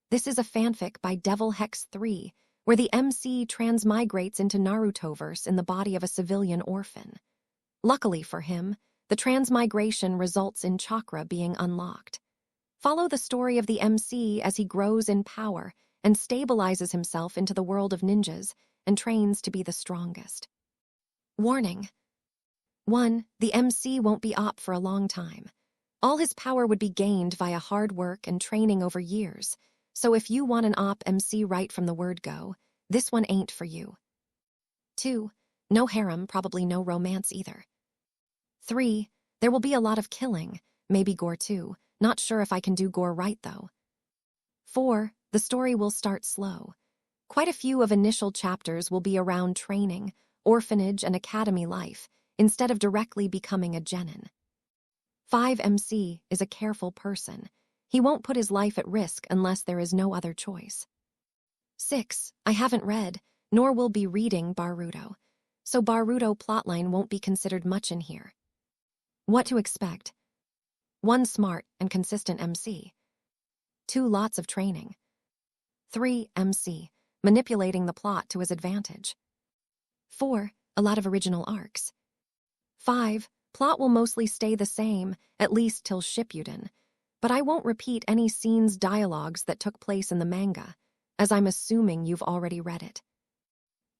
This is a fanfic by Devil Hex 3, where the MC transmigrates into Narutoverse in the body of a civilian orphan. Luckily for him, the transmigration results in chakra being unlocked. Follow the story of the MC as he grows in power and stabilizes himself into the world of ninjas and trains to be the strongest. Warning. 1. The MC won't be op for a long time. All his power would be gained via hard work and training over years, so if you want an op MC right from the word go, this one ain't for you. 2. No harem, probably no romance either. 3. There will be a lot of killing, maybe gore too. Not sure if I can do gore right though. 4. The story will start slow. Quite a few of initial chapters will be around training, orphanage, and academy life, instead of directly becoming a genin. 5. MC is a careful person. He won't put his life at risk unless there is no other choice. 6. I haven't read, nor will be reading Naruto, so Naruto plotline won't be considered much in here. What to expect? 1. Smart and consistent MC. 2. Lots of training. 3. MC, manipulating the plot to his advantage. 4. A lot of original arcs. 5. Plot will mostly stay the same, at least till Shippuden, but I won't repeat any scenes dialogues that took place in the manga, as I'm assuming you've already read it.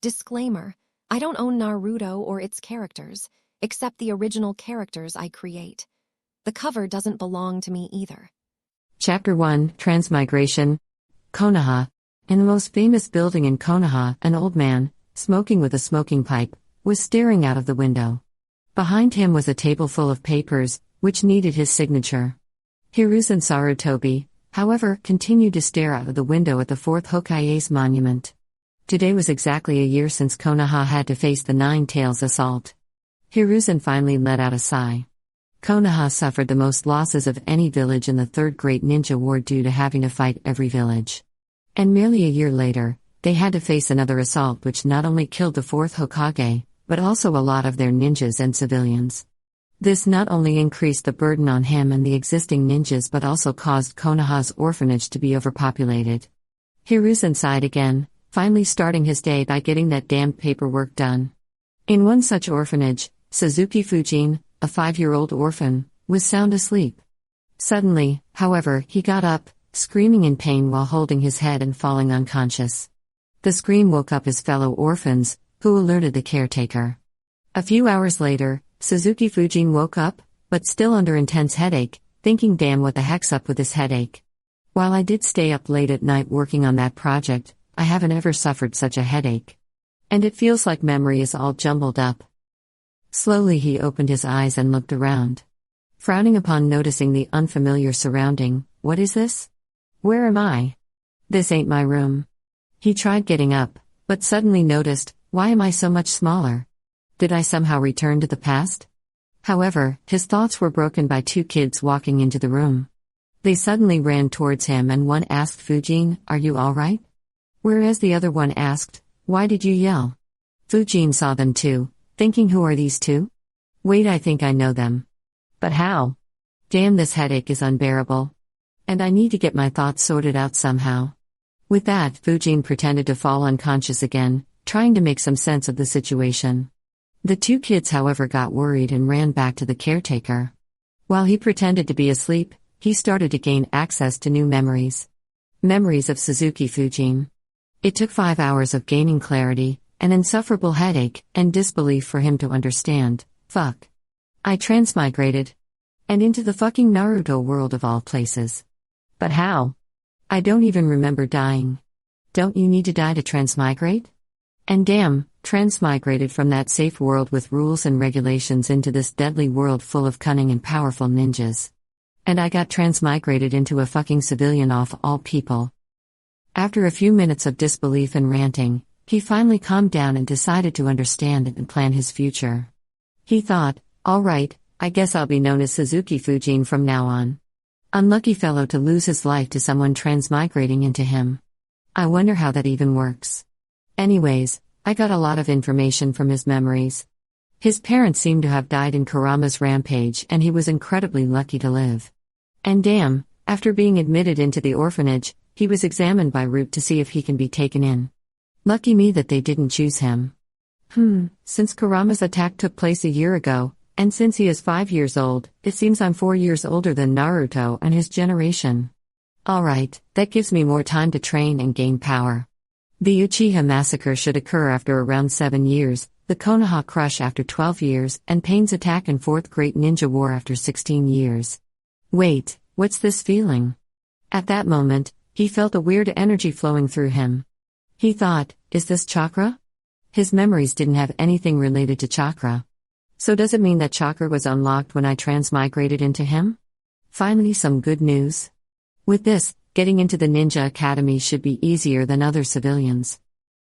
Disclaimer, I don't own Naruto or its characters, except the original characters I create. The cover doesn't belong to me either. Chapter 1, Transmigration. Konoha. In the most famous building in Konoha, an old man, smoking with a smoking pipe, was staring out of the window. Behind him was a table full of papers, which needed his signature. Hiruzen Sarutobi, however, continued to stare out of the window at the 4th Hokage's monument. Today was exactly a year since Konoha had to face the Nine Tails assault. Hiruzen finally let out a sigh. Konoha suffered the most losses of any village in the Third Great Ninja War due to having to fight every village. And merely a year later, they had to face another assault which not only killed the 4th Hokage, but also a lot of their ninjas and civilians. This not only increased the burden on him and the existing ninjas but also caused Konoha's orphanage to be overpopulated. Hiruzen sighed again, finally starting his day by getting that damned paperwork done. In one such orphanage, Suzuki Fujin, a 5-year-old orphan, was sound asleep. Suddenly, however, he got up, screaming in pain while holding his head and falling unconscious. The scream woke up his fellow orphans, who alerted the caretaker. A few hours later, Suzuki Fujin woke up, but still under intense headache, thinking damn what the heck's up with this headache. While I did stay up late at night working on that project, I haven't ever suffered such a headache. And it feels like memory is all jumbled up. Slowly he opened his eyes and looked around. Frowning upon noticing the unfamiliar surrounding, what is this? Where am I? This ain't my room. He tried getting up, but suddenly noticed, why am I so much smaller? Did I somehow return to the past? However, his thoughts were broken by 2 kids walking into the room. They suddenly ran towards him and one asked Fujin, "Are you alright?" Whereas the other one asked, "Why did you yell?" Fujin saw them too, thinking, who are these 2? Wait, I think I know them. But how? Damn, this headache is unbearable. And I need to get my thoughts sorted out somehow. With that, Fujin pretended to fall unconscious again, trying to make some sense of the situation. The 2 kids, however, got worried and ran back to the caretaker. While he pretended to be asleep, he started to gain access to new memories. Memories of Suzuki Fujin. It took 5 hours of gaining clarity, an insufferable headache, and disbelief for him to understand. Fuck. I transmigrated. And into the fucking Naruto world of all places. But how? I don't even remember dying. Don't you need to die to transmigrate? And damn, transmigrated from that safe world with rules and regulations into this deadly world full of cunning and powerful ninjas. And I got transmigrated into a fucking civilian of all people. After a few minutes of disbelief and ranting, he finally calmed down and decided to understand and plan his future. He thought, alright, I guess I'll be known as Suzuki Fujin from now on. Unlucky fellow to lose his life to someone transmigrating into him. I wonder how that even works. Anyways, I got a lot of information from his memories. His parents seemed to have died in Kurama's rampage and he was incredibly lucky to live. And damn, after being admitted into the orphanage, he was examined by root to see if he can be taken in. Lucky me that they didn't choose him. Since Kurama's attack took place a year ago, and since he is 5 years old, it seems I'm 4 years older than Naruto and his generation. Alright, that gives me more time to train and gain power. The Uchiha massacre should occur after around 7 years, the Konoha crush after 12 years, and Pain's attack in 4th Great Ninja War after 16 years. Wait, what's this feeling? At that moment, he felt a weird energy flowing through him. He thought, is this chakra? His memories didn't have anything related to chakra. So does it mean that chakra was unlocked when I transmigrated into him? Finally, some good news. With this, getting into the ninja academy should be easier than other civilians.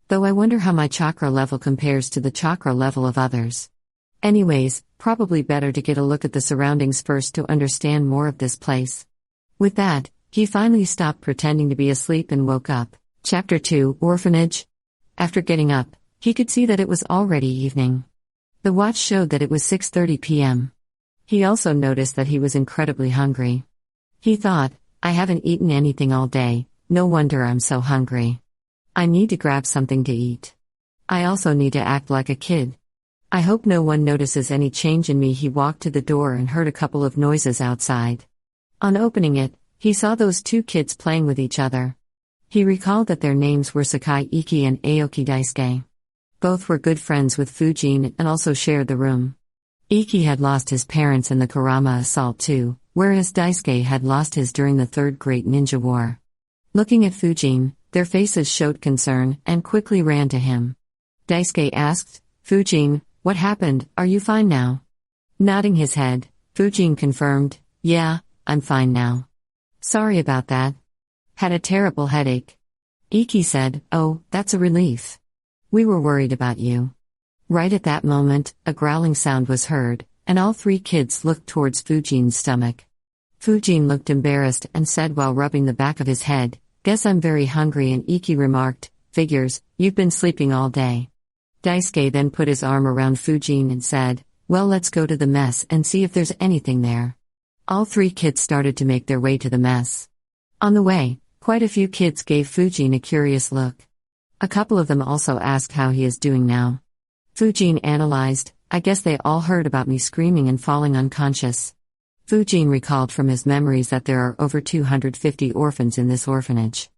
Though I wonder how my chakra level compares to the chakra level of others. Anyways, probably better to get a look at the surroundings first to understand more of this place. With that, he finally stopped pretending to be asleep and woke up. Chapter 2, Orphanage. After getting up, he could see that it was already evening. The watch showed that it was 6:30 p.m. He also noticed that he was incredibly hungry. He thought, I haven't eaten anything all day, no wonder I'm so hungry. I need to grab something to eat. I also need to act like a kid. I hope no one notices any change in me. He walked to the door and heard a couple of noises outside. On opening it, he saw those 2 kids playing with each other. He recalled that their names were Sakai Iki and Aoki Daisuke. Both were good friends with Fujin and also shared the room. Iki had lost his parents in the Kurama assault too, whereas Daisuke had lost his during the 3rd Great Ninja War. Looking at Fujin, their faces showed concern and quickly ran to him. Daisuke asked, Fujin, what happened, are you fine now? Nodding his head, Fujin confirmed, yeah, I'm fine now. Sorry about that. Had a terrible headache. Iki said, oh, that's a relief. We were worried about you. Right at that moment, a growling sound was heard, and all 3 kids looked towards Fujin's stomach. Fujin looked embarrassed and said while rubbing the back of his head, guess I'm very hungry, and Iki remarked, figures, you've been sleeping all day. Daisuke then put his arm around Fujin and said, well, let's go to the mess and see if there's anything there. All 3 kids started to make their way to the mess. On the way, quite a few kids gave Fujin a curious look. A couple of them also asked how he is doing now. Fujin analyzed, I guess they all heard about me screaming and falling unconscious. Fujin recalled from his memories that there are over 250 orphans in this orphanage.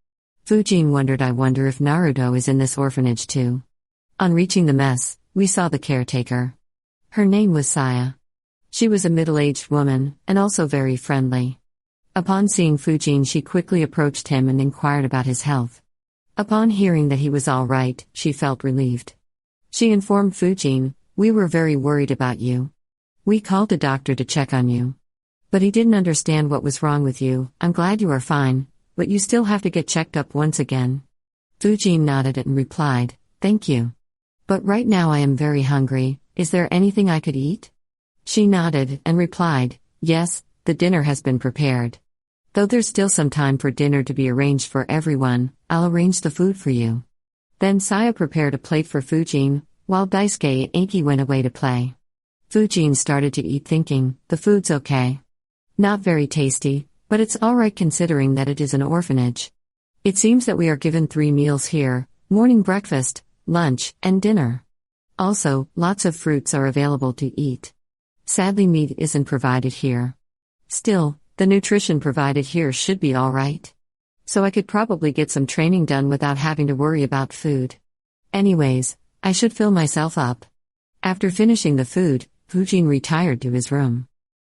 Fujin wondered, I wonder if Naruto is in this orphanage too. On reaching the mess, we saw the caretaker. Her name was Saya. She was a middle-aged woman, and also very friendly. Upon seeing Fujin, she quickly approached him and inquired about his health. Upon hearing that he was all right, she felt relieved. She informed Fujin, we were very worried about you. We called a doctor to check on you. But he didn't understand what was wrong with you. I'm glad you are fine, but you still have to get checked up once again. Fujin nodded and replied, thank you. But right now I am very hungry, is there anything I could eat? She nodded and replied, yes, the dinner has been prepared. Though there's still some time for dinner to be arranged for everyone, I'll arrange the food for you. Then Saya prepared a plate for Fujin, while Daisuke and Iki went away to play. Fujin started to eat thinking, the food's okay. Not very tasty, but it's alright considering that it is an orphanage. It seems that we are given 3 meals here, morning breakfast, lunch, and dinner. Also, lots of fruits are available to eat. Sadly, meat isn't provided here. Still, the nutrition provided here should be alright. So I could probably get some training done without having to worry about food. Anyways, I should fill myself up. After finishing the food, Fujin retired to his room.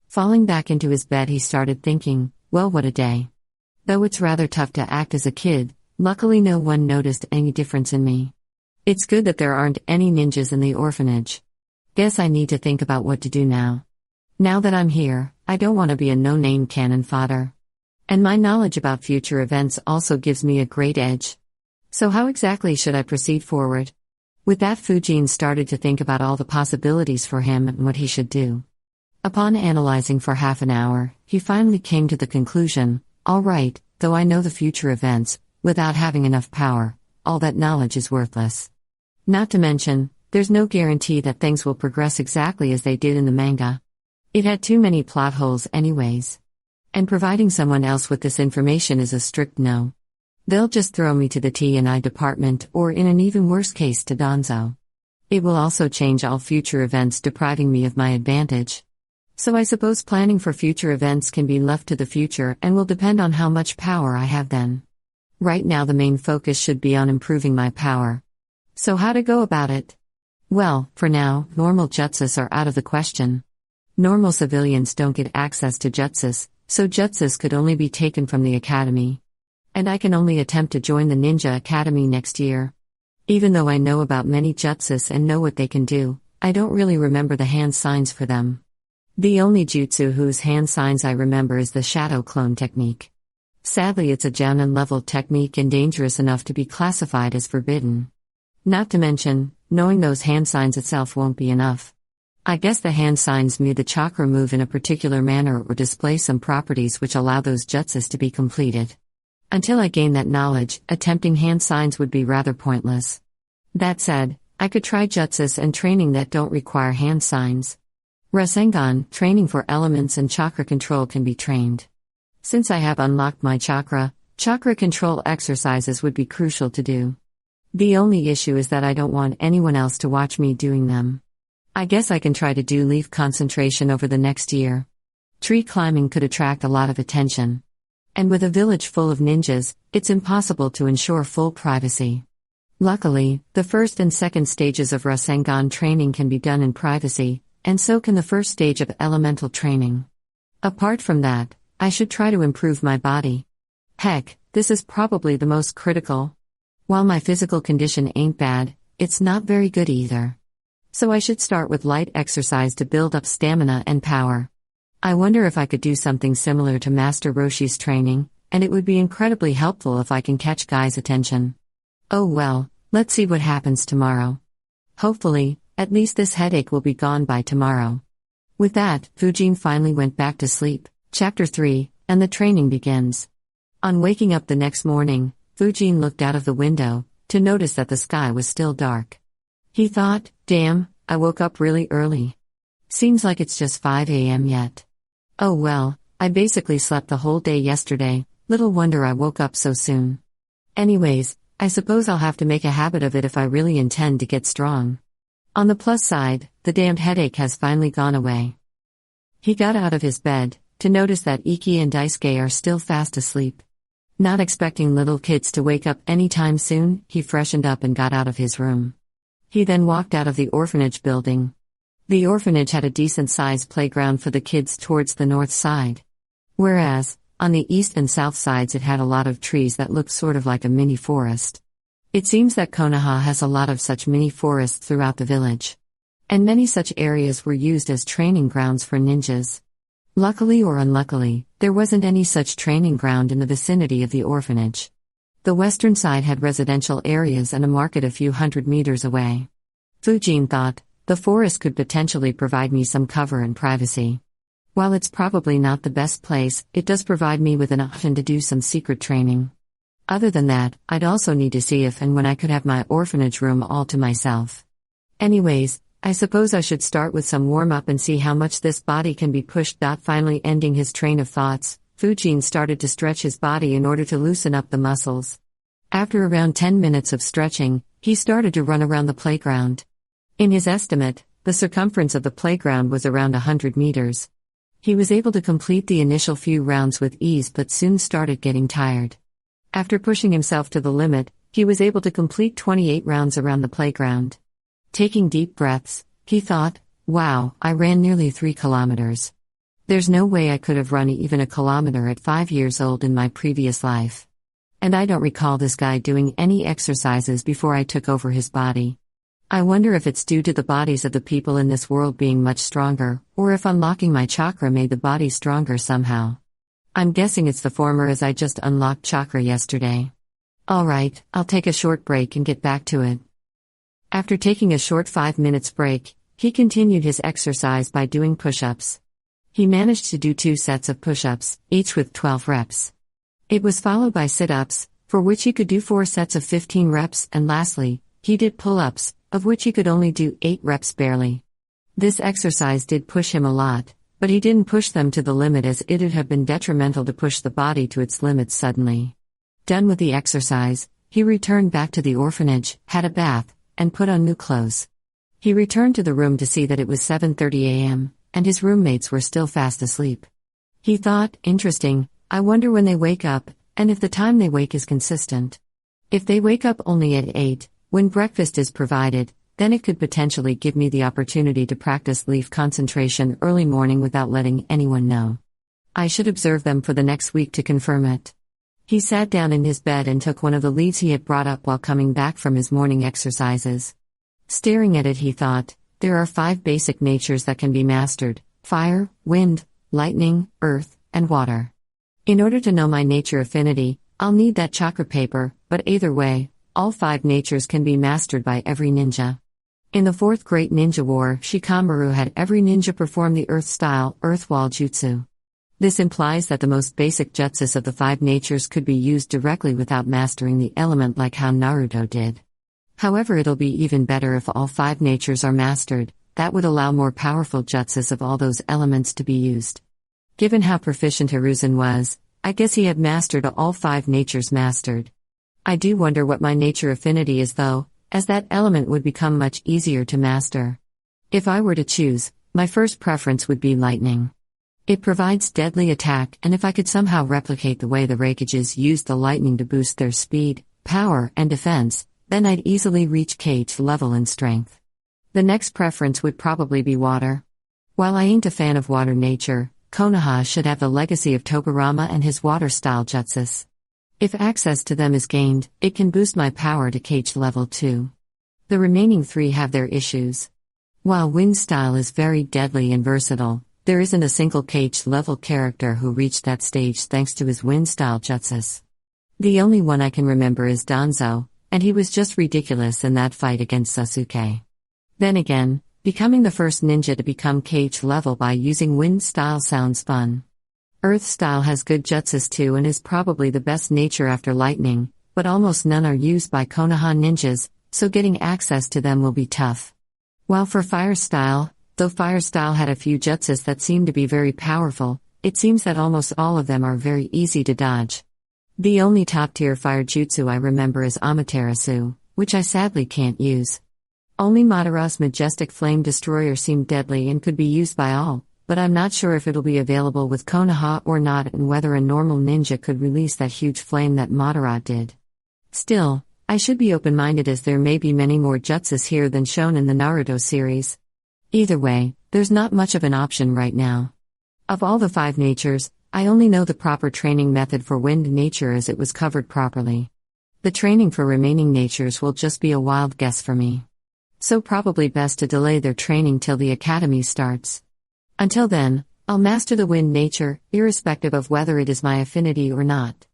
Falling back into his bed, he started thinking, well, what a day. Though it's rather tough to act as a kid, luckily no one noticed any difference in me. It's good that there aren't any ninjas in the orphanage. Guess I need to think about what to do now. Now that I'm here, I don't want to be a no-name cannon fodder. And my knowledge about future events also gives me a great edge. So how exactly should I proceed forward? With that, Fujin started to think about all the possibilities for him and what he should do. Upon analyzing for half an hour, he finally came to the conclusion, all right, though I know the future events, without having enough power, all that knowledge is worthless. Not to mention, there's no guarantee that things will progress exactly as they did in the manga. It had too many plot holes anyways. And providing someone else with this information is a strict no. They'll just throw me to the T&I department or in an even worse case to Donzo. It will also change all future events, depriving me of my advantage. So I suppose planning for future events can be left to the future and will depend on how much power I have then. Right now the main focus should be on improving my power. So how to go about it? Well, for now, normal jutsus are out of the question. Normal civilians don't get access to jutsus, so jutsus could only be taken from the academy. And I can only attempt to join the ninja academy next year. Even though I know about many jutsus and know what they can do, I don't really remember the hand signs for them. The only jutsu whose hand signs I remember is the shadow clone technique. Sadly, it's a Genin level technique and dangerous enough to be classified as forbidden. Not to mention, knowing those hand signs itself won't be enough. I guess the hand signs mean the chakra move in a particular manner or display some properties which allow those jutsus to be completed. Until I gain that knowledge, attempting hand signs would be rather pointless. That said, I could try jutsus and training that don't require hand signs. Rasengan, training for elements and chakra control can be trained. Since I have unlocked my chakra control exercises would be crucial to do. The only issue is that I don't want anyone else to watch me doing them. I guess I can try to do leaf concentration over the next year. Tree climbing could attract a lot of attention. And with a village full of ninjas, it's impossible to ensure full privacy. Luckily, the first and second stages of Rasengan training can be done in privacy, and so can the first stage of elemental training. Apart from that, I should try to improve my body. Heck, this is probably the most critical. While my physical condition ain't bad, it's not very good either. So I should start with light exercise to build up stamina and power. I wonder if I could do something similar to Master Roshi's training, and it would be incredibly helpful if I can catch Guy's attention. Oh well, let's see what happens tomorrow. Hopefully, at least this headache will be gone by tomorrow. With that, Fujin finally went back to sleep. Chapter 3, and the training begins. On waking up the next morning, Fujin looked out of the window, to notice that the sky was still dark. He thought, damn, I woke up really early. Seems like it's just 5 a.m. yet. Oh well, I basically slept the whole day yesterday, little wonder I woke up so soon. Anyways, I suppose I'll have to make a habit of it if I really intend to get strong. On the plus side, the damned headache has finally gone away. He got out of his bed, to notice that Iki and Daisuke are still fast asleep. Not expecting little kids to wake up anytime soon, he freshened up and got out of his room. He then walked out of the orphanage building. The orphanage had a decent-sized playground for the kids towards the north side. Whereas, on the east and south sides it had a lot of trees that looked sort of like a mini forest. It seems that Konoha has a lot of such mini forests throughout the village. And many such areas were used as training grounds for ninjas. Luckily or unluckily, there wasn't any such training ground in the vicinity of the orphanage. The western side had residential areas and a market a few hundred meters away. Fujin thought, the forest could potentially provide me some cover and privacy. While it's probably not the best place, it does provide me with an option to do some secret training. Other than that, I'd also need to see if and when I could have my orphanage room all to myself. Anyways, I suppose I should start with some warm-up and see how much this body can be pushed. Finally ending his train of thoughts, Fujin started to stretch his body in order to loosen up the muscles. After around 10 minutes of stretching, he started to run around the playground. In his estimate, the circumference of the playground was around 100 meters. He was able to complete the initial few rounds with ease but soon started getting tired. After pushing himself to the limit, he was able to complete 28 rounds around the playground. Taking deep breaths, he thought, wow, I ran nearly 3 kilometers. There's no way I could have run even a kilometer at 5 years old in my previous life. And I don't recall this guy doing any exercises before I took over his body. I wonder if it's due to the bodies of the people in this world being much stronger, or if unlocking my chakra made the body stronger somehow. I'm guessing it's the former as I just unlocked chakra yesterday. Alright, I'll take a short break and get back to it. After taking a short 5 minutes break, he continued his exercise by doing push-ups. He managed to do 2 sets of push-ups, each with 12 reps. It was followed by sit-ups, for which he could do 4 sets of 15 reps, and lastly, he did pull-ups, of which he could only do 8 reps barely. This exercise did push him a lot, but he didn't push them to the limit as it would have been detrimental to push the body to its limits suddenly. Done with the exercise, he returned back to the orphanage, had a bath, and put on new clothes. He returned to the room to see that it was 7:30 a.m., and his roommates were still fast asleep. He thought, interesting, I wonder when they wake up, and if the time they wake is consistent. If they wake up only at 8, when breakfast is provided, then it could potentially give me the opportunity to practice leaf concentration early morning without letting anyone know. I should observe them for the next week to confirm it. He sat down in his bed and took one of the leaves he had brought up while coming back from his morning exercises. Staring at it, he thought, there are 5 basic natures that can be mastered: fire, wind, lightning, earth, and water. In order to know my nature affinity, I'll need that chakra paper, but either way, all 5 natures can be mastered by every ninja. In the 4th Great Ninja War, Shikamaru had every ninja perform the earth-style, earth wall jutsu. This implies that the most basic jutsus of the 5 natures could be used directly without mastering the element like how Naruto did. However, it'll be even better if all 5 natures are mastered. That would allow more powerful jutsus of all those elements to be used. Given how proficient Hiruzen was, I guess he had mastered all 5 natures mastered. I do wonder what my nature affinity is though, as that element would become much easier to master. If I were to choose, my first preference would be lightning. It provides deadly attack, and if I could somehow replicate the way the Raikages used the lightning to boost their speed, power, and defense, then I'd easily reach Kage level in strength. The next preference would probably be water. While I ain't a fan of water nature, Konoha should have the legacy of Tobirama and his water-style jutsus. If access to them is gained, it can boost my power to Kage level 2. The remaining 3 have their issues. While wind style is very deadly and versatile, there isn't a single Kage level character who reached that stage thanks to his wind style jutsus. The only one I can remember is Danzo, and he was just ridiculous in that fight against Sasuke. Then again, becoming the first ninja to become Kage level by using wind style sounds fun. Earth style has good jutsus too and is probably the best nature after lightning, but almost none are used by Konoha ninjas, so getting access to them will be tough. While for fire style, though fire style had a few jutsus that seem to be very powerful, it seems that almost all of them are very easy to dodge. The only top-tier fire jutsu I remember is Amaterasu, which I sadly can't use. Only Madara's majestic flame destroyer seemed deadly and could be used by all, but I'm not sure if it'll be available with Konoha or not and whether a normal ninja could release that huge flame that Madara did. Still, I should be open-minded as there may be many more jutsus here than shown in the Naruto series. Either way, there's not much of an option right now. Of all the 5 natures, I only know the proper training method for wind nature as it was covered properly. The training for remaining natures will just be a wild guess for me. So probably best to delay their training till the academy starts. Until then, I'll master the wind nature, irrespective of whether it is my affinity or not.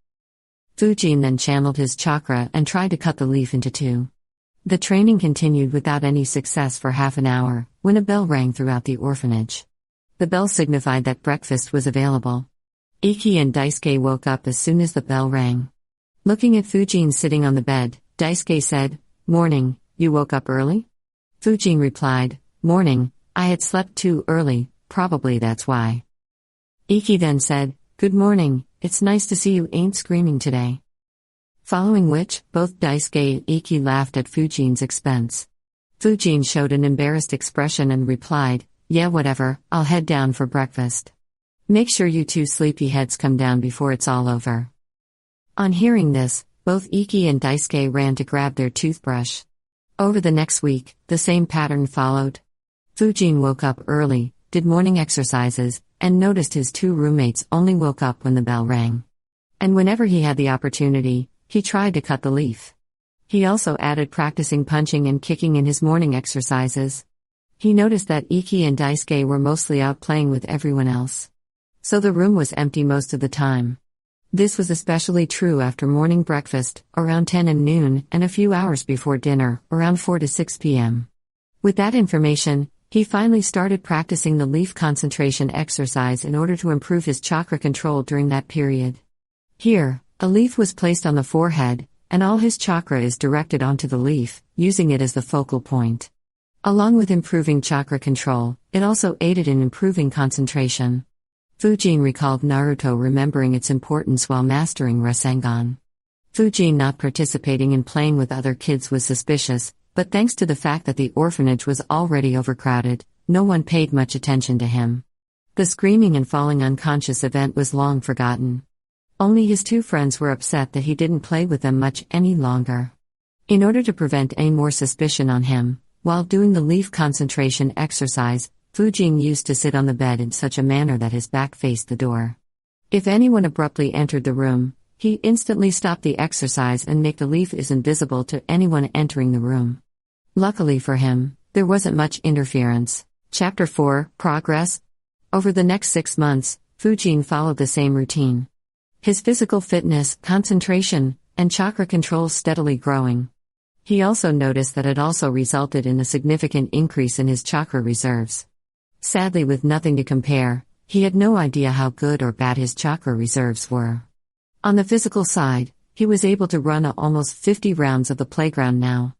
Fujin then channeled his chakra and tried to cut the leaf into 2. The training continued without any success for half an hour, when a bell rang throughout the orphanage. The bell signified that breakfast was available. Iki and Daisuke woke up as soon as the bell rang. Looking at Fujin sitting on the bed, Daisuke said, "Morning, you woke up early?" Fujin replied, "Morning, I had slept too early, probably that's why." Iki then said, "Good morning, it's nice to see you ain't screaming today." Following which, both Daisuke and Iki laughed at Fujin's expense. Fujin showed an embarrassed expression and replied, "Yeah, whatever, I'll head down for breakfast. Make sure you 2 sleepyheads come down before it's all over." On hearing this, both Iki and Daisuke ran to grab their toothbrush. Over the next week, the same pattern followed. Fujin woke up early, did morning exercises, and noticed his 2 roommates only woke up when the bell rang. And whenever he had the opportunity, he tried to cut the leaf. He also added practicing punching and kicking in his morning exercises. He noticed that Iki and Daisuke were mostly out playing with everyone else. So the room was empty most of the time. This was especially true after morning breakfast, around 10 and noon, and a few hours before dinner, around 4 to 6 p.m. With that information, he finally started practicing the leaf concentration exercise in order to improve his chakra control during that period. Here, a leaf was placed on the forehead, and all his chakra is directed onto the leaf, using it as the focal point. Along with improving chakra control, it also aided in improving concentration. Fujin recalled Naruto remembering its importance while mastering Rasengan. Fujin not participating in playing with other kids was suspicious, but thanks to the fact that the orphanage was already overcrowded, no one paid much attention to him. The screaming and falling unconscious event was long forgotten. Only his two friends were upset that he didn't play with them much any longer. In order to prevent any more suspicion on him, while doing the leaf concentration exercise, Fujin used to sit on the bed in such a manner that his back faced the door. If anyone abruptly entered the room, he instantly stopped the exercise and make the leaf invisible to anyone entering the room. Luckily for him, there wasn't much interference. Chapter 4, Progress. Over the next 6 months, Fujin followed the same routine. His physical fitness, concentration, and chakra control steadily growing. He also noticed that it also resulted in a significant increase in his chakra reserves. Sadly, with nothing to compare, he had no idea how good or bad his chakra reserves were. On the physical side, he was able to run almost 50 rounds of the playground now.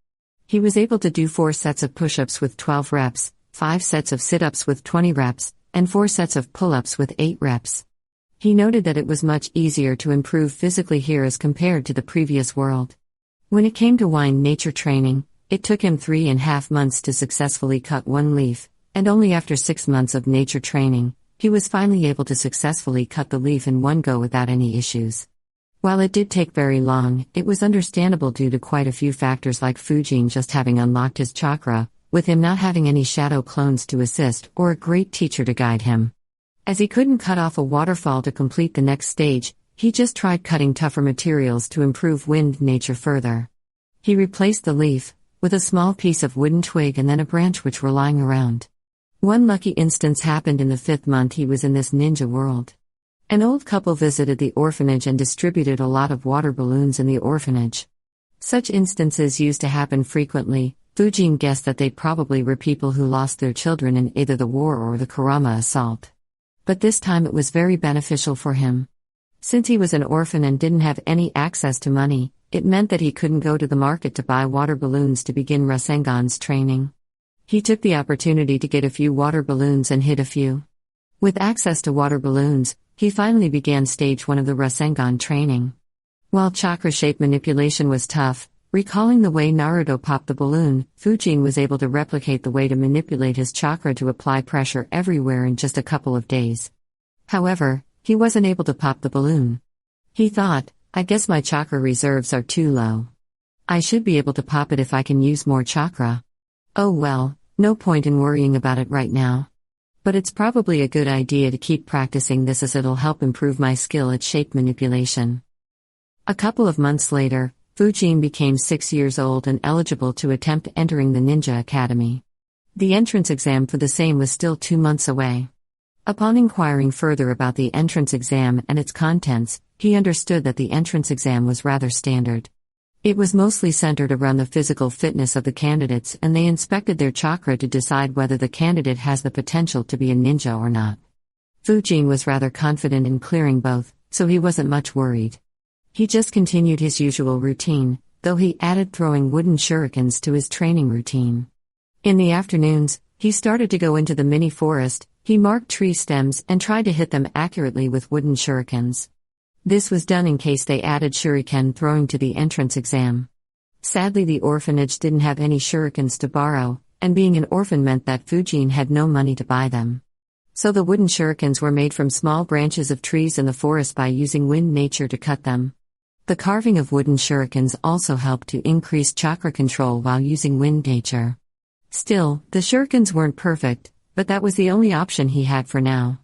He was able to do 4 sets of push-ups with 12 reps, 5 sets of sit-ups with 20 reps, and 4 sets of pull-ups with 8 reps. He noted that it was much easier to improve physically here as compared to the previous world. When it came to wind nature training, it took him 3.5 months to successfully cut 1 leaf, and only after 6 months of nature training, he was finally able to successfully cut the leaf in one go without any issues. While it did take very long, it was understandable due to quite a few factors like Fujin just having unlocked his chakra, with him not having any shadow clones to assist or a great teacher to guide him. As he couldn't cut off a waterfall to complete the next stage, he just tried cutting tougher materials to improve wind nature further. He replaced the leaf with a small piece of wooden twig and then a branch which were lying around. One lucky instance happened in the 5th month he was in this ninja world. An old couple visited the orphanage and distributed a lot of water balloons in the orphanage. Such instances used to happen frequently. Fujin guessed that they probably were people who lost their children in either the war or the Kurama assault. But this time it was very beneficial for him. Since he was an orphan and didn't have any access to money, it meant that he couldn't go to the market to buy water balloons to begin Rasengan's training. He took the opportunity to get a few water balloons and hit a few. With access to water balloons, he finally began stage 1 of the Rasengan training. While chakra shape manipulation was tough, recalling the way Naruto popped the balloon, Fujin was able to replicate the way to manipulate his chakra to apply pressure everywhere in just a couple of days. However, he wasn't able to pop the balloon. He thought, I guess my chakra reserves are too low. I should be able to pop it if I can use more chakra. Oh well, no point in worrying about it right now. But it's probably a good idea to keep practicing this as it'll help improve my skill at shape manipulation. A couple of months later, Fujin became 6 years old and eligible to attempt entering the Ninja Academy. The entrance exam for the same was still 2 months away. Upon inquiring further about the entrance exam and its contents, he understood that the entrance exam was rather standard. It was mostly centered around the physical fitness of the candidates, and they inspected their chakra to decide whether the candidate has the potential to be a ninja or not. Fujin was rather confident in clearing both, so he wasn't much worried. He just continued his usual routine, though he added throwing wooden shurikens to his training routine. In the afternoons, he started to go into the mini forest. He marked tree stems and tried to hit them accurately with wooden shurikens. This was done in case they added shuriken throwing to the entrance exam. Sadly, the orphanage didn't have any shurikens to borrow, and being an orphan meant that Fujin had no money to buy them. So the wooden shurikens were made from small branches of trees in the forest by using wind nature to cut them. The carving of wooden shurikens also helped to increase chakra control while using wind nature. Still, the shurikens weren't perfect, but that was the only option he had for now.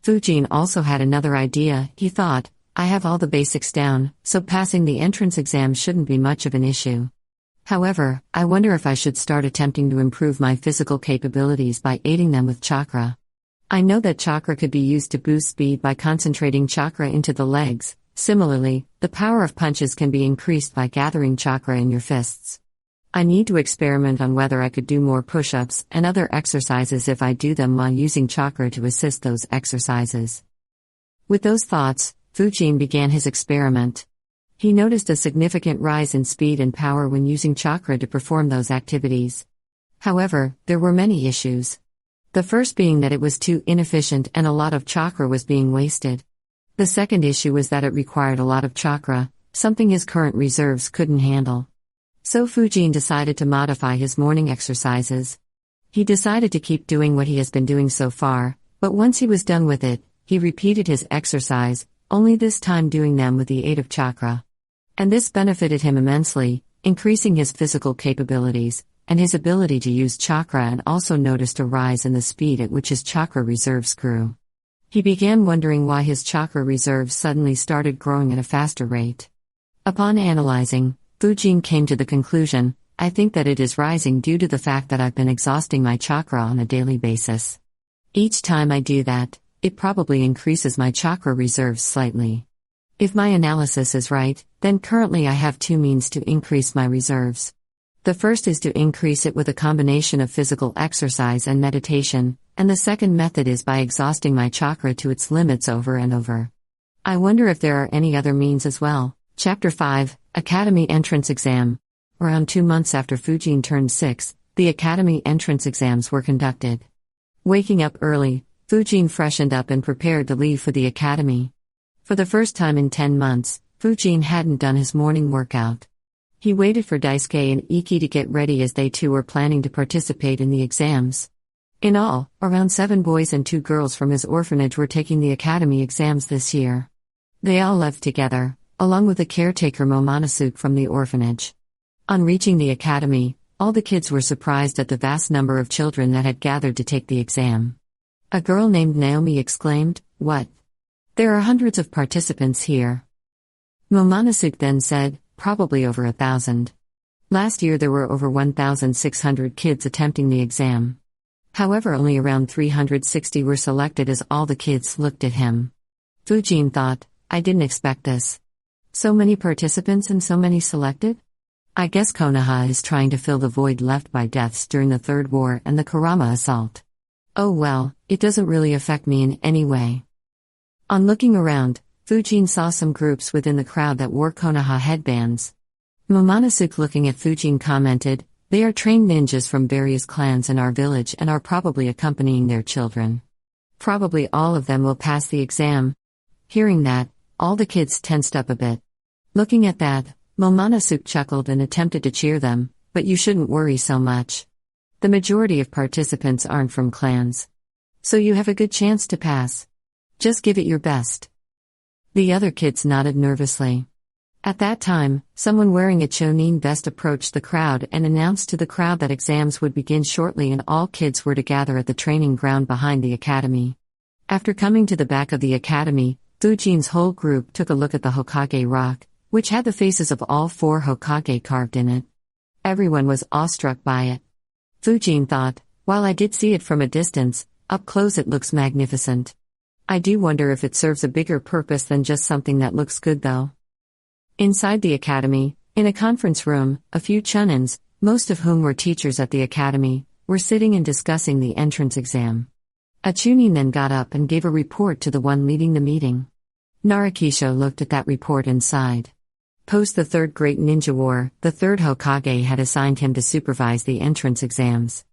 Fujin also had another idea. He thought, I have all the basics down, so passing the entrance exam shouldn't be much of an issue. However, I wonder if I should start attempting to improve my physical capabilities by aiding them with chakra. I know that chakra could be used to boost speed by concentrating chakra into the legs. Similarly, the power of punches can be increased by gathering chakra in your fists. I need to experiment on whether I could do more push-ups and other exercises if I do them while using chakra to assist those exercises. With those thoughts, Fujin began his experiment. He noticed a significant rise in speed and power when using chakra to perform those activities. However, there were many issues. The first being that it was too inefficient and a lot of chakra was being wasted. The second issue was that it required a lot of chakra, something his current reserves couldn't handle. So Fujin decided to modify his morning exercises. He decided to keep doing what he has been doing so far, but once he was done with it, he repeated his exercise, only this time doing them with the aid of chakra. And this benefited him immensely, increasing his physical capabilities, and his ability to use chakra, and also noticed a rise in the speed at which his chakra reserves grew. He began wondering why his chakra reserves suddenly started growing at a faster rate. Upon analyzing, Fujin came to the conclusion, I think that it is rising due to the fact that I've been exhausting my chakra on a daily basis. Each time I do that, it probably increases my chakra reserves slightly. If my analysis is right, then currently I have two means to increase my reserves. The first is to increase it with a combination of physical exercise and meditation, and the second method is by exhausting my chakra to its limits over and over. I wonder if there are any other means as well. Chapter 5, Academy Entrance Exam. Around 2 months after Fujin turned 6, the Academy entrance exams were conducted. Waking up early, Fujin freshened up and prepared to leave for the academy. For the first time in 10 months, Fujin hadn't done his morning workout. He waited for Daisuke and Iki to get ready as they too were planning to participate in the exams. In all, around 7 boys and 2 girls from his orphanage were taking the academy exams this year. They all left together, along with the caretaker Momonosuke from the orphanage. On reaching the academy, all the kids were surprised at the vast number of children that had gathered to take the exam. A girl named Naomi exclaimed, "What? There are hundreds of participants here." Momonosuke then said, "Probably over 1,000. Last year there were over 1,600 kids attempting the exam. However, only around 360 were selected as all the kids looked at him." Fujin thought, I didn't expect this. So many participants and so many selected? I guess Konoha is trying to fill the void left by deaths during the Third War and the Kurama assault. Oh well, it doesn't really affect me in any way. On looking around, Fujin saw some groups within the crowd that wore Konoha headbands. Momonosuke, looking at Fujin, commented, "They are trained ninjas from various clans in our village and are probably accompanying their children. Probably all of them will pass the exam." Hearing that, all the kids tensed up a bit. Looking at that, Momonosuke chuckled and attempted to cheer them, "But you shouldn't worry so much. The majority of participants aren't from clans. So you have a good chance to pass. Just give it your best." The other kids nodded nervously. At that time, someone wearing a Genin vest approached the crowd and announced to the crowd that exams would begin shortly and all kids were to gather at the training ground behind the academy. After coming to the back of the academy, Fujin's whole group took a look at the Hokage rock, which had the faces of all 4 Hokage carved in it. Everyone was awestruck by it. Fujin thought, while I did see it from a distance, up close it looks magnificent. I do wonder if it serves a bigger purpose than just something that looks good though. Inside the academy, in a conference room, a few chunins, most of whom were teachers at the academy, were sitting and discussing the entrance exam. A chunin then got up and gave a report to the one leading the meeting. Narukisho looked at that report and sighed. Post the Third Great Ninja War, the third Hokage had assigned him to supervise the entrance exams.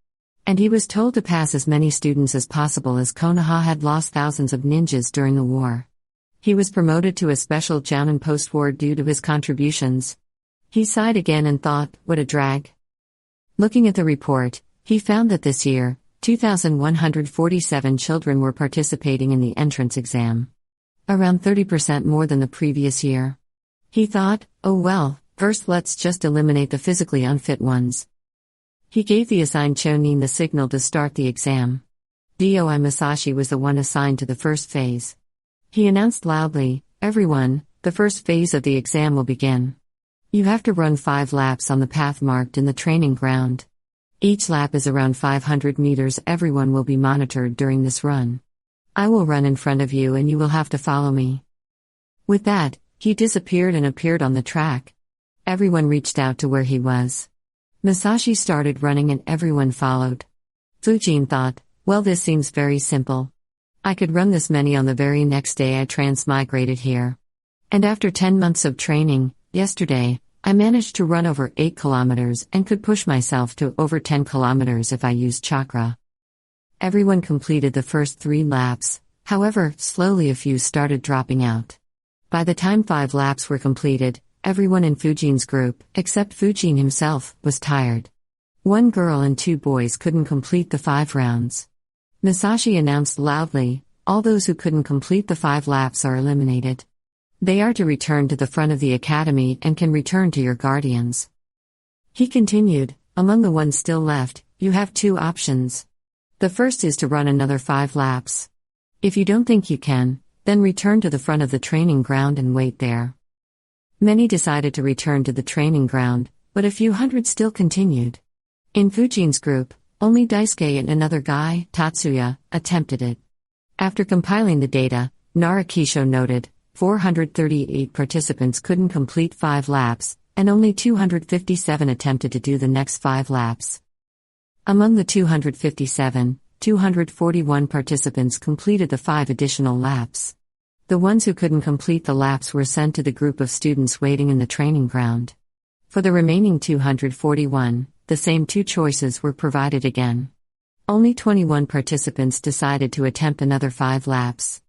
And he was told to pass as many students as possible as Konoha had lost thousands of ninjas during the war. He was promoted to a special jounin post-war due to his contributions. He sighed again and thought, what a drag. Looking at the report, he found that this year, 2,147 children were participating in the entrance exam. Around 30% more than the previous year. He thought, oh well, first let's just eliminate the physically unfit ones. He gave the assigned Chonin the signal to start the exam. Doi Masashi was the one assigned to the first phase. He announced loudly, everyone, the first phase of the exam will begin. You have to run 5 laps on the path marked in the training ground. Each lap is around 500 meters. Everyone will be monitored during this run. I will run in front of you and you will have to follow me. With that, he disappeared and appeared on the track. Everyone reached out to where he was. Masashi started running and everyone followed. Fujin thought, well, this seems very simple. I could run this many on the very next day I transmigrated here. And after 10 months of training, yesterday, I managed to run over 8 kilometers and could push myself to over 10 kilometers if I used chakra. Everyone completed the first 3 laps, however, slowly a few started dropping out. By the time 5 laps were completed, everyone in Fujin's group, except Fujin himself, was tired. One girl and 2 boys couldn't complete the 5 rounds. Masashi announced loudly, all those who couldn't complete the 5 laps are eliminated. They are to return to the front of the academy and can return to your guardians. He continued, among the ones still left, you have 2 options. The first is to run another 5 laps. If you don't think you can, then return to the front of the training ground and wait there. Many decided to return to the training ground, but a few hundred still continued. In Fujin's group, only Daisuke and another guy, Tatsuya, attempted it. After compiling the data, Narukisho noted, 438 participants couldn't complete 5 laps, and only 257 attempted to do the next 5 laps. Among the 257, 241 participants completed the 5 additional laps. The ones who couldn't complete the laps were sent to the group of students waiting in the training ground. For the remaining 241, the same 2 choices were provided again. Only 21 participants decided to attempt another 5 laps.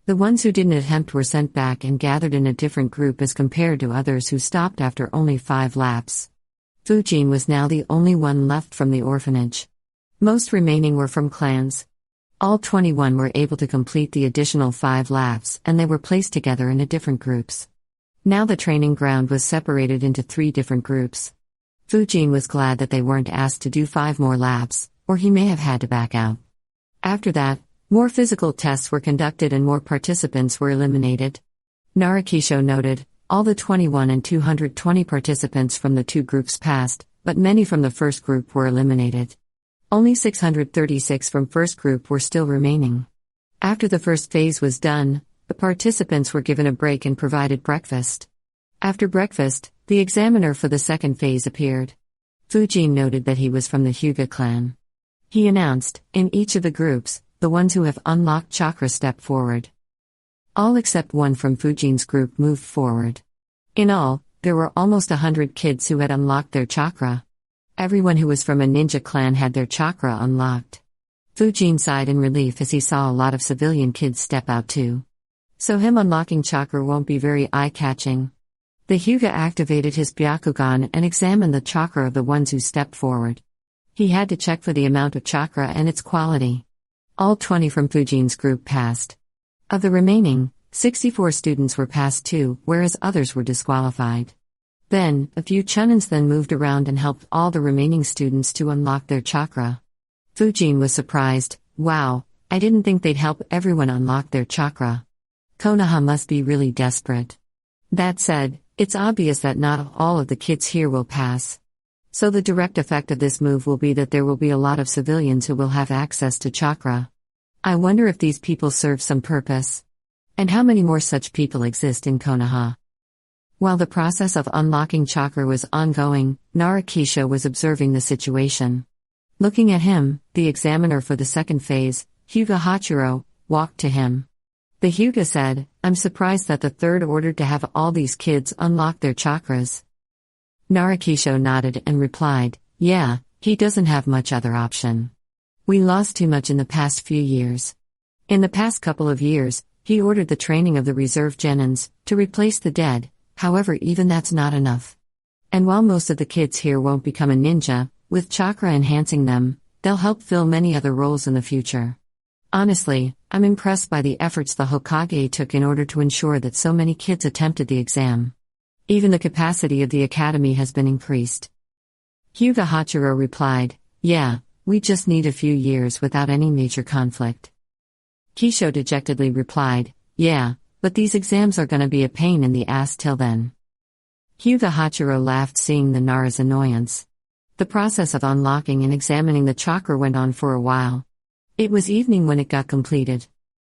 The ones who didn't attempt were sent back and gathered in a different group as compared to others who stopped after only 5 laps. Fujin was now the only one left from the orphanage. Most remaining were from clans. All 21 were able to complete the additional 5 laps and they were placed together in different groups. Now the training ground was separated into 3 different groups. Fujin was glad that they weren't asked to do 5 more laps, or he may have had to back out. After that, more physical tests were conducted and more participants were eliminated. Narukisho noted, all the 21 and 220 participants from the 2 groups passed, but many from the first group were eliminated. Only 636 from first group were still remaining. After the first phase was done, the participants were given a break and provided breakfast. After breakfast, the examiner for the second phase appeared. Fujin noted that he was from the Hyuga clan. He announced, in each of the groups, the ones who have unlocked chakra step forward. All except one from Fujin's group moved forward. In all, there were almost 100 kids who had unlocked their chakra. Everyone who was from a ninja clan had their chakra unlocked. Fujin sighed in relief as he saw a lot of civilian kids step out too. So him unlocking chakra won't be very eye-catching. The Hyuga activated his Byakugan and examined the chakra of the ones who stepped forward. He had to check for the amount of chakra and its quality. All 20 from Fujin's group passed. Of the remaining, 64 students were passed too, whereas others were disqualified. Then, a few chunins then moved around and helped all the remaining students to unlock their chakra. Fujin was surprised, wow, I didn't think they'd help everyone unlock their chakra. Konoha must be really desperate. That said, it's obvious that not all of the kids here will pass. So the direct effect of this move will be that there will be a lot of civilians who will have access to chakra. I wonder if these people serve some purpose. And how many more such people exist in Konoha? While the process of unlocking chakra was ongoing, Narukisho was observing the situation. Looking at him, the examiner for the second phase, Hyuga Hachiro, walked to him. The Hyuga said, I'm surprised that the third ordered to have all these kids unlock their chakras. Narukisho nodded and replied, yeah, he doesn't have much other option. We lost too much in the past few years. In the past couple of years, he ordered the training of the reserve genins, to replace the dead, however even that's not enough. And while most of the kids here won't become a ninja, with chakra enhancing them, they'll help fill many other roles in the future. Honestly, I'm impressed by the efforts the Hokage took in order to ensure that so many kids attempted the exam. Even the capacity of the academy has been increased. Hyuga Hachiro replied, yeah, we just need a few years without any major conflict. Kisho dejectedly replied, yeah, but these exams are gonna be a pain in the ass till then. Hyuga Hachiro laughed seeing the Nara's annoyance. The process of unlocking and examining the chakra went on for a while. It was evening when it got completed.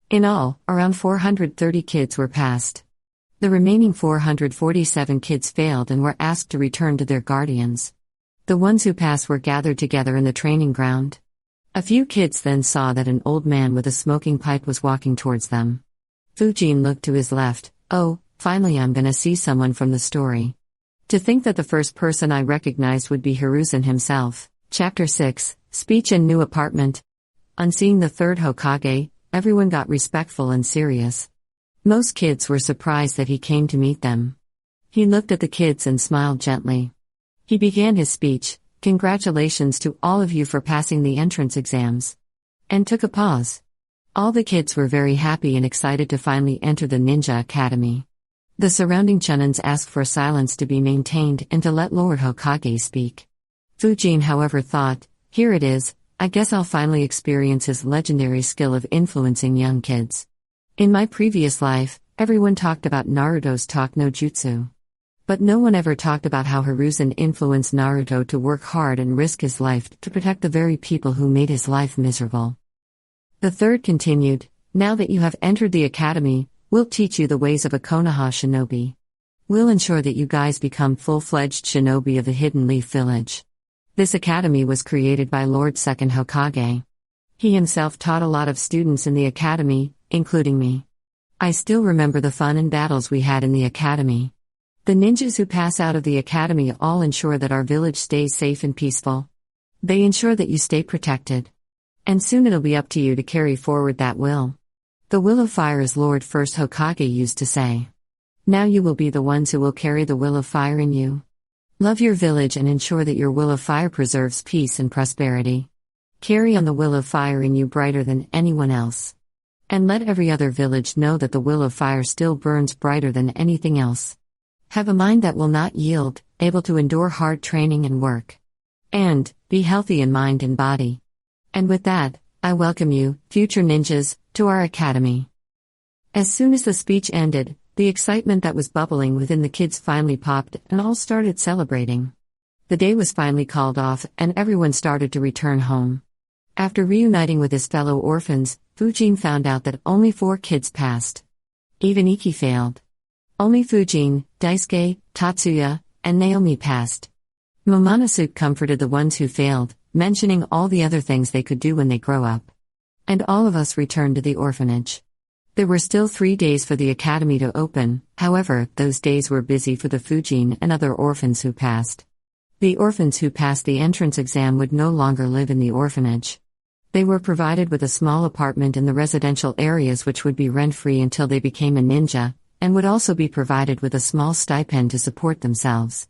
In all, around 430 kids were passed. The remaining 447 kids failed and were asked to return to their guardians. The ones who passed were gathered together in the training ground. A few kids then saw that an old man with a smoking pipe was walking towards them. Fujin looked to his left, oh, finally I'm gonna see someone from the story. To think that the first person I recognized would be Hiruzen himself. Chapter 6, Speech and New Apartment. On seeing the third Hokage, everyone got respectful and serious. Most kids were surprised that he came to meet them. He looked at the kids and smiled gently. He began his speech, "Congratulations to all of you for passing the entrance exams," and took a pause. All the kids were very happy and excited to finally enter the ninja academy. The surrounding chunins asked for silence to be maintained and to let Lord Hokage speak. Fujin, however, thought, "Here it is, I guess I'll finally experience his legendary skill of influencing young kids. In my previous life, everyone talked about Naruto's talk no jutsu. But no one ever talked about how Hiruzen influenced Naruto to work hard and risk his life to protect the very people who made his life miserable." The third continued, "Now that you have entered the academy, we'll teach you the ways of a Konoha shinobi. We'll ensure that you guys become full-fledged shinobi of the Hidden Leaf Village. This academy was created by Lord Second Hokage. He himself taught a lot of students in the academy, including me. I still remember the fun and battles we had in the academy. The ninjas who pass out of the academy all ensure that our village stays safe and peaceful. They ensure that you stay protected. And soon it'll be up to you to carry forward that will. The will of fire, as Lord First Hokage used to say. Now you will be the ones who will carry the will of fire in you. Love your village and ensure that your will of fire preserves peace and prosperity. Carry on the will of fire in you brighter than anyone else. And let every other village know that the will of fire still burns brighter than anything else. Have a mind that will not yield, able to endure hard training and work. And be healthy in mind and body. And with that, I welcome you, future ninjas, to our academy." As soon as the speech ended, the excitement that was bubbling within the kids finally popped and all started celebrating. The day was finally called off and everyone started to return home. After reuniting with his fellow orphans, Fujin found out that only 4 kids passed. Even Iki failed. Only Fujin, Daisuke, Tatsuya, and Naomi passed. Momonosuke comforted the ones who failed, mentioning all the other things they could do when they grow up. And all of us returned to the orphanage. There were still 3 days for the academy to open, however, those days were busy for the Fujin and other orphans who passed. The orphans who passed the entrance exam would no longer live in the orphanage. They were provided with a small apartment in the residential areas which would be rent-free until they became a ninja, and would also be provided with a small stipend to support themselves.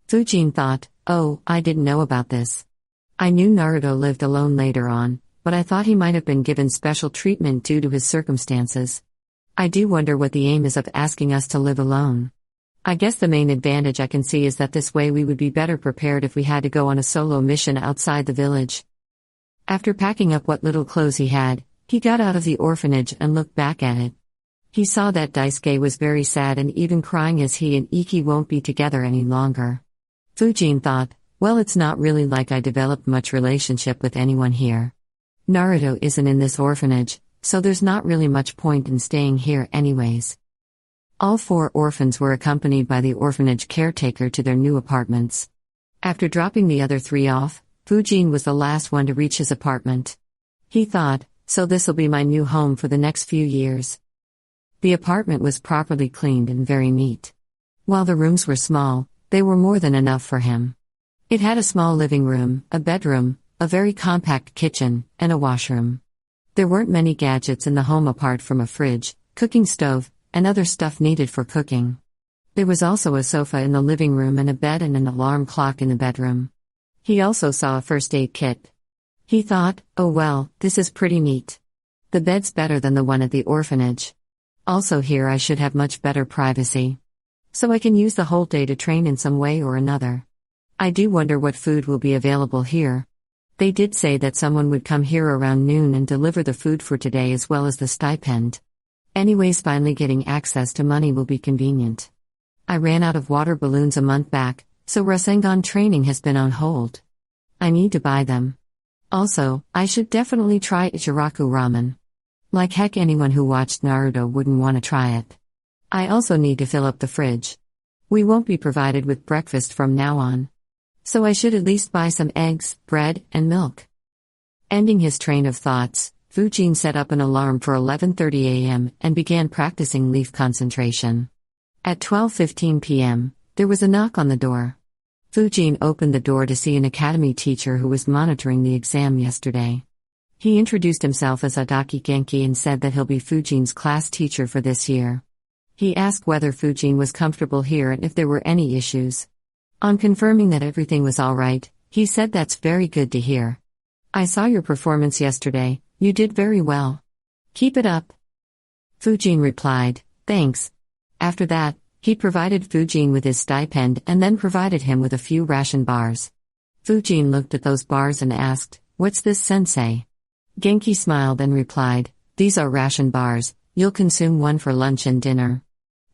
Fujin thought, "Oh, I didn't know about this. I knew Naruto lived alone later on, but I thought he might have been given special treatment due to his circumstances. I do wonder what the aim is of asking us to live alone. I guess the main advantage I can see is that this way we would be better prepared if we had to go on a solo mission outside the village." After packing up what little clothes he had, he got out of the orphanage and looked back at it. He saw that Daisuke was very sad and even crying as he and Iki won't be together any longer. Fujin thought, "Well, it's not really like I developed much relationship with anyone here. Naruto isn't in this orphanage, so there's not really much point in staying here anyways." All 4 orphans were accompanied by the orphanage caretaker to their new apartments. After dropping the other 3 off, Fujin was the last one to reach his apartment. He thought, "So this'll be my new home for the next few years." The apartment was properly cleaned and very neat. While the rooms were small, they were more than enough for him. It had a small living room, a bedroom, a very compact kitchen, and a washroom. There weren't many gadgets in the home apart from a fridge, cooking stove, and other stuff needed for cooking. There was also a sofa in the living room and a bed and an alarm clock in the bedroom. He also saw a first aid kit. He thought, "Oh well, this is pretty neat. The bed's better than the one at the orphanage. Also here I should have much better privacy. So I can use the whole day to train in some way or another. I do wonder what food will be available here. They did say that someone would come here around noon and deliver the food for today as well as the stipend. Anyways, finally getting access to money will be convenient. I ran out of water balloons a month back, so Rasengan training has been on hold. I need to buy them. Also, I should definitely try Ichiraku ramen. Like heck, anyone who watched Naruto wouldn't want to try it. I also need to fill up the fridge. We won't be provided with breakfast from now on. So I should at least buy some eggs, bread, and milk." Ending his train of thoughts, Fujin set up an alarm for 11:30 a.m. and began practicing leaf concentration. At 12:15 p.m., there was a knock on the door. Fujin opened the door to see an academy teacher who was monitoring the exam yesterday. He introduced himself as Adaki Genki and said that he'll be Fujin's class teacher for this year. He asked whether Fujin was comfortable here and if there were any issues. On confirming that everything was alright, he said that's very good to hear. I saw your performance yesterday, you did very well. Keep it up. Fujin replied, thanks. After that, he provided Fujin with his stipend and then provided him with a few ration bars. Fujin looked at those bars and asked, what's this, sensei? Genki smiled and replied, these are ration bars, you'll consume one for lunch and dinner.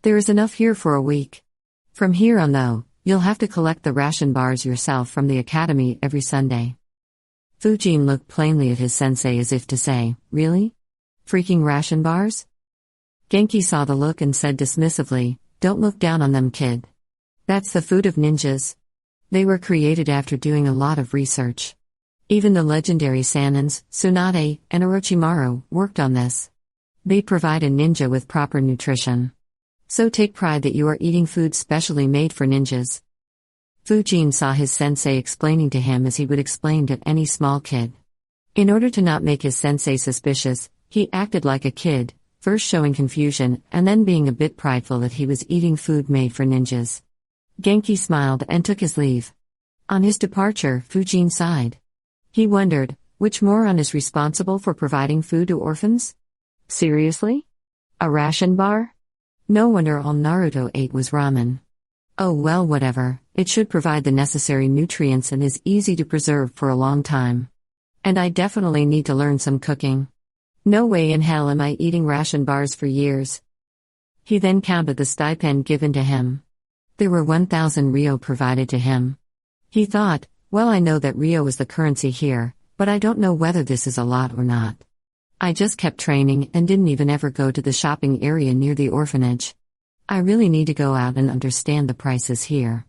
There is enough here for a week. From here on though, you'll have to collect the ration bars yourself from the academy every Sunday. Fujin looked plainly at his sensei as if to say, really? Freaking ration bars? Genki saw the look and said dismissively, don't look down on them, kid. That's the food of ninjas. They were created after doing a lot of research. Even the legendary Sanins, Tsunade, and Orochimaru worked on this. They provide a ninja with proper nutrition. So take pride that you are eating food specially made for ninjas. Fujin saw his sensei explaining to him as he would explain to any small kid. In order to not make his sensei suspicious, he acted like a kid, first showing confusion and then being a bit prideful that he was eating food made for ninjas. Genki smiled and took his leave. On his departure, Fujin sighed. He wondered, which moron is responsible for providing food to orphans? Seriously? A ration bar? No wonder all Naruto ate was ramen. Oh well, whatever, it should provide the necessary nutrients and is easy to preserve for a long time. And I definitely need to learn some cooking. No way in hell am I eating ration bars for years. He then counted the stipend given to him. There were 1,000 Ryo provided to him. He thought, well, I know that Ryo is the currency here, but I don't know whether this is a lot or not. I just kept training and didn't even ever go to the shopping area near the orphanage. I really need to go out and understand the prices here.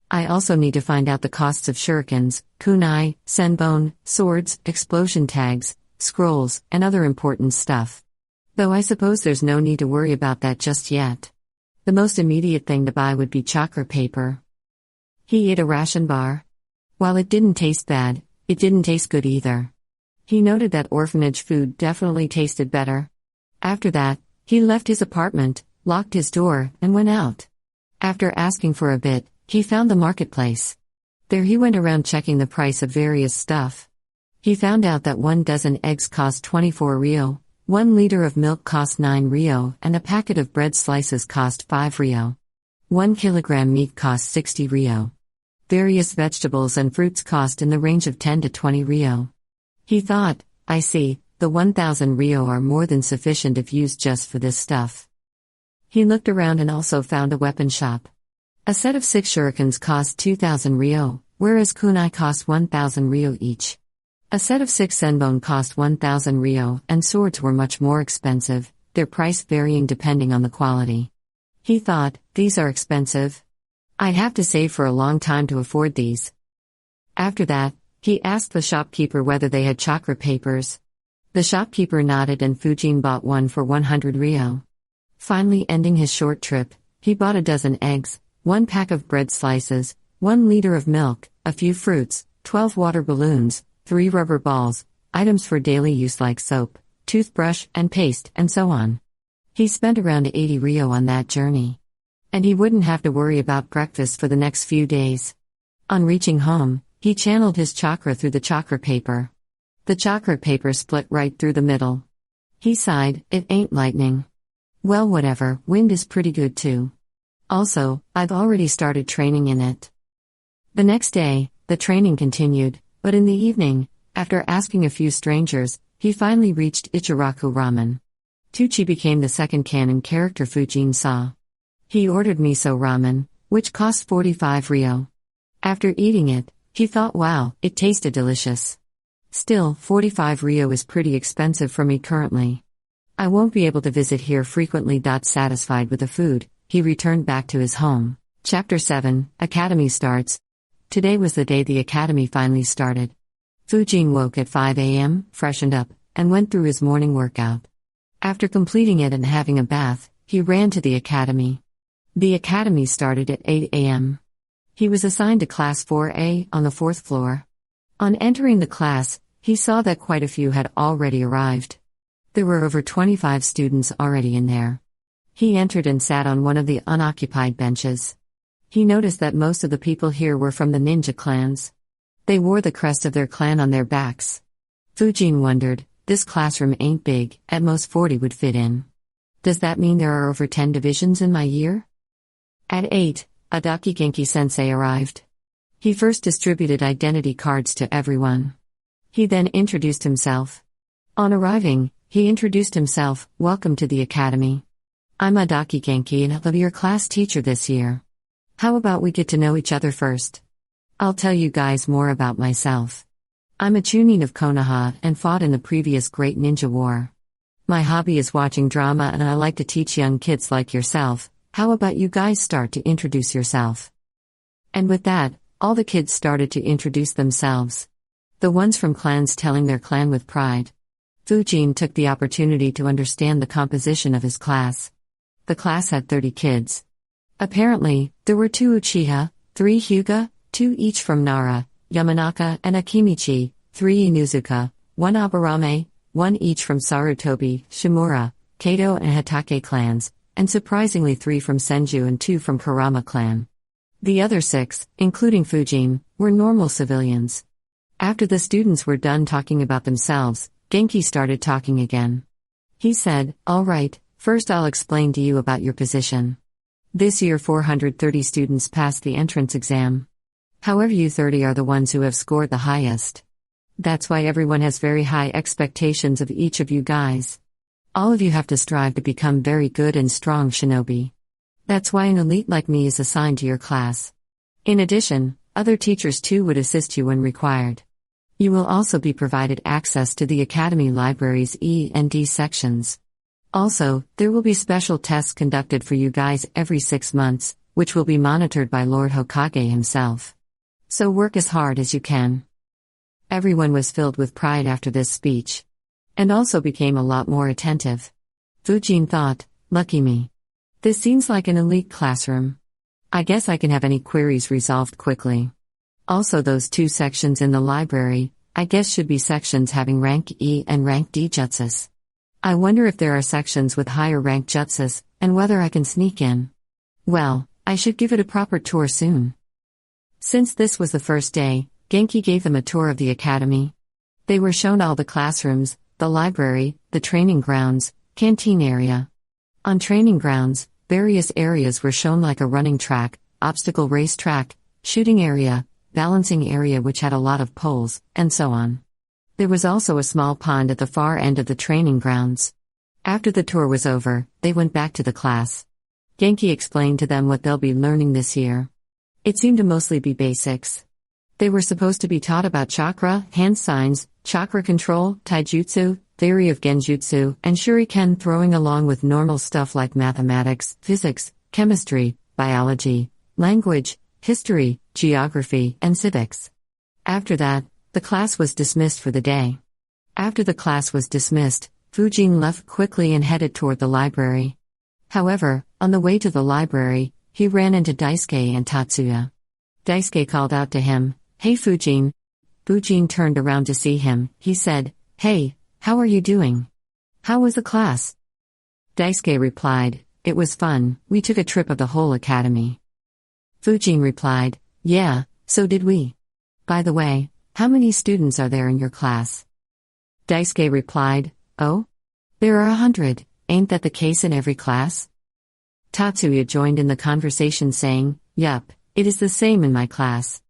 I also need to find out the costs of shurikens, kunai, senbon, swords, explosion tags, scrolls, and other important stuff. Though I suppose there's no need to worry about that just yet. The most immediate thing to buy would be chakra paper. He ate a ration bar. While it didn't taste bad, it didn't taste good either. He noted that orphanage food definitely tasted better. After that, he left his apartment, locked his door, and went out. After asking for a bit, he found the marketplace. There he went around checking the price of various stuff. He found out that 1 dozen eggs cost 24 Ryo, 1 liter of milk cost 9 Ryo, and a packet of bread slices cost 5 Ryo. 1 kilogram meat cost 60 Ryo. Various vegetables and fruits cost in the range of 10 to 20 Ryo. He thought, I see, the 1,000 Ryo are more than sufficient if used just for this stuff. He looked around and also found a weapon shop. A set of 6 shurikens cost 2,000 Ryo, whereas kunai cost 1,000 Ryo each. A set of 6 senbon cost 1,000 Ryo, and swords were much more expensive, their price varying depending on the quality. He thought, these are expensive. I'd have to save for a long time to afford these. After that, he asked the shopkeeper whether they had chakra papers. The shopkeeper nodded and Fujin bought one for 100 Ryo. Finally ending his short trip, he bought a dozen eggs, 1 pack of bread slices, 1 liter of milk, a few fruits, 12 water balloons, 3 rubber balls, items for daily use like soap, toothbrush, and paste, and so on. He spent around 80 Ryo on that journey. And he wouldn't have to worry about breakfast for the next few days. On reaching home, he channeled his chakra through the chakra paper. The chakra paper split right through the middle. He sighed, it ain't lightning. Well, whatever, wind is pretty good too. Also, I've already started training in it. The next day, the training continued, but in the evening, after asking a few strangers, he finally reached Ichiraku Ramen. Tucci became the second canon character Fujin saw. He ordered miso ramen, which cost 45 Ryo. After eating it, he thought, wow, it tasted delicious. Still, 45 Ryo is pretty expensive for me currently. I won't be able to visit here frequently. Satisfied with the food, he returned back to his home. Chapter 7, Academy starts. Today was the day the academy finally started. Fujin woke at 5 a.m., freshened up, and went through his morning workout. After completing it and having a bath, he ran to the academy. The academy started at 8 a.m. He was assigned to Class 4A on the 4th floor. On entering the class, he saw that quite a few had already arrived. There were over 25 students already in there. He entered and sat on one of the unoccupied benches. He noticed that most of the people here were from the ninja clans. They wore the crest of their clan on their backs. Fujin wondered, this classroom ain't big, at most 40 would fit in. Does that mean there are over 10 divisions in my year? At 8, Adaki Genki-sensei arrived. He first distributed identity cards to everyone. He then introduced himself. On arriving, he introduced himself, welcome to the academy. I'm Adaki Genki and I'll be your class teacher this year. How about we get to know each other first? I'll tell you guys more about myself. I'm a Chunin of Konoha and fought in the previous Great Ninja War. My hobby is watching drama and I like to teach young kids like yourself. How about you guys start to introduce yourself? And with that, all the kids started to introduce themselves. The ones from clans telling their clan with pride. Fujin took the opportunity to understand the composition of his class. The class had 30 kids. Apparently, there were 2 Uchiha, 3 Hyuga, 2 each from Nara, Yamanaka and Akimichi, 3 Inuzuka, 1 Aburame, 1 each from Sarutobi, Shimura, Kato and Hitake clans, and surprisingly 3 from Senju and 2 from Kurama clan. The other 6, including Fujin, were normal civilians. After the students were done talking about themselves, Genki started talking again. He said, all right, first I'll explain to you about your position. This year 430 students passed the entrance exam. However, you 30 are the ones who have scored the highest. That's why everyone has very high expectations of each of you guys. All of you have to strive to become very good and strong shinobi. That's why an elite like me is assigned to your class. In addition, other teachers too would assist you when required. You will also be provided access to the Academy Library's E and D sections. Also, there will be special tests conducted for you guys every 6 months, which will be monitored by Lord Hokage himself. So work as hard as you can. Everyone was filled with pride after this speech. And also became a lot more attentive. Fujin thought, lucky me. This seems like an elite classroom. I guess I can have any queries resolved quickly. Also, those 2 sections in the library, I guess should be sections having rank E and rank D jutsus. I wonder if there are sections with higher rank jutsus, and whether I can sneak in. Well, I should give it a proper tour soon. Since this was the first day, Genki gave them a tour of the academy. They were shown all the classrooms, the library, the training grounds, canteen area. On training grounds, various areas were shown like a running track, obstacle race track, shooting area, balancing area which had a lot of poles, and so on. There was also a small pond at the far end of the training grounds. After the tour was over, they went back to the class. Genki explained to them what they'll be learning this year. It seemed to mostly be basics. They were supposed to be taught about chakra, hand signs, chakra control, taijutsu, theory of genjutsu, and shuriken throwing along with normal stuff like mathematics, physics, chemistry, biology, language, history, geography, and civics. After that, the class was dismissed for the day. After the class was dismissed, Fujin left quickly and headed toward the library. However, on the way to the library, he ran into Daisuke and Tatsuya. Daisuke called out to him, "Hey Fujin." Fujin turned around to see him. He said, "Hey, how are you doing? How was the class?" Daisuke replied, "It was fun, we took a trip of the whole academy." Fujin replied, "Yeah, so did we. By the way, how many students are there in your class?" Daisuke replied, "Oh? There are 100, ain't that the case in every class?" Tatsuya joined in the conversation saying, "Yup, it is the same in my class."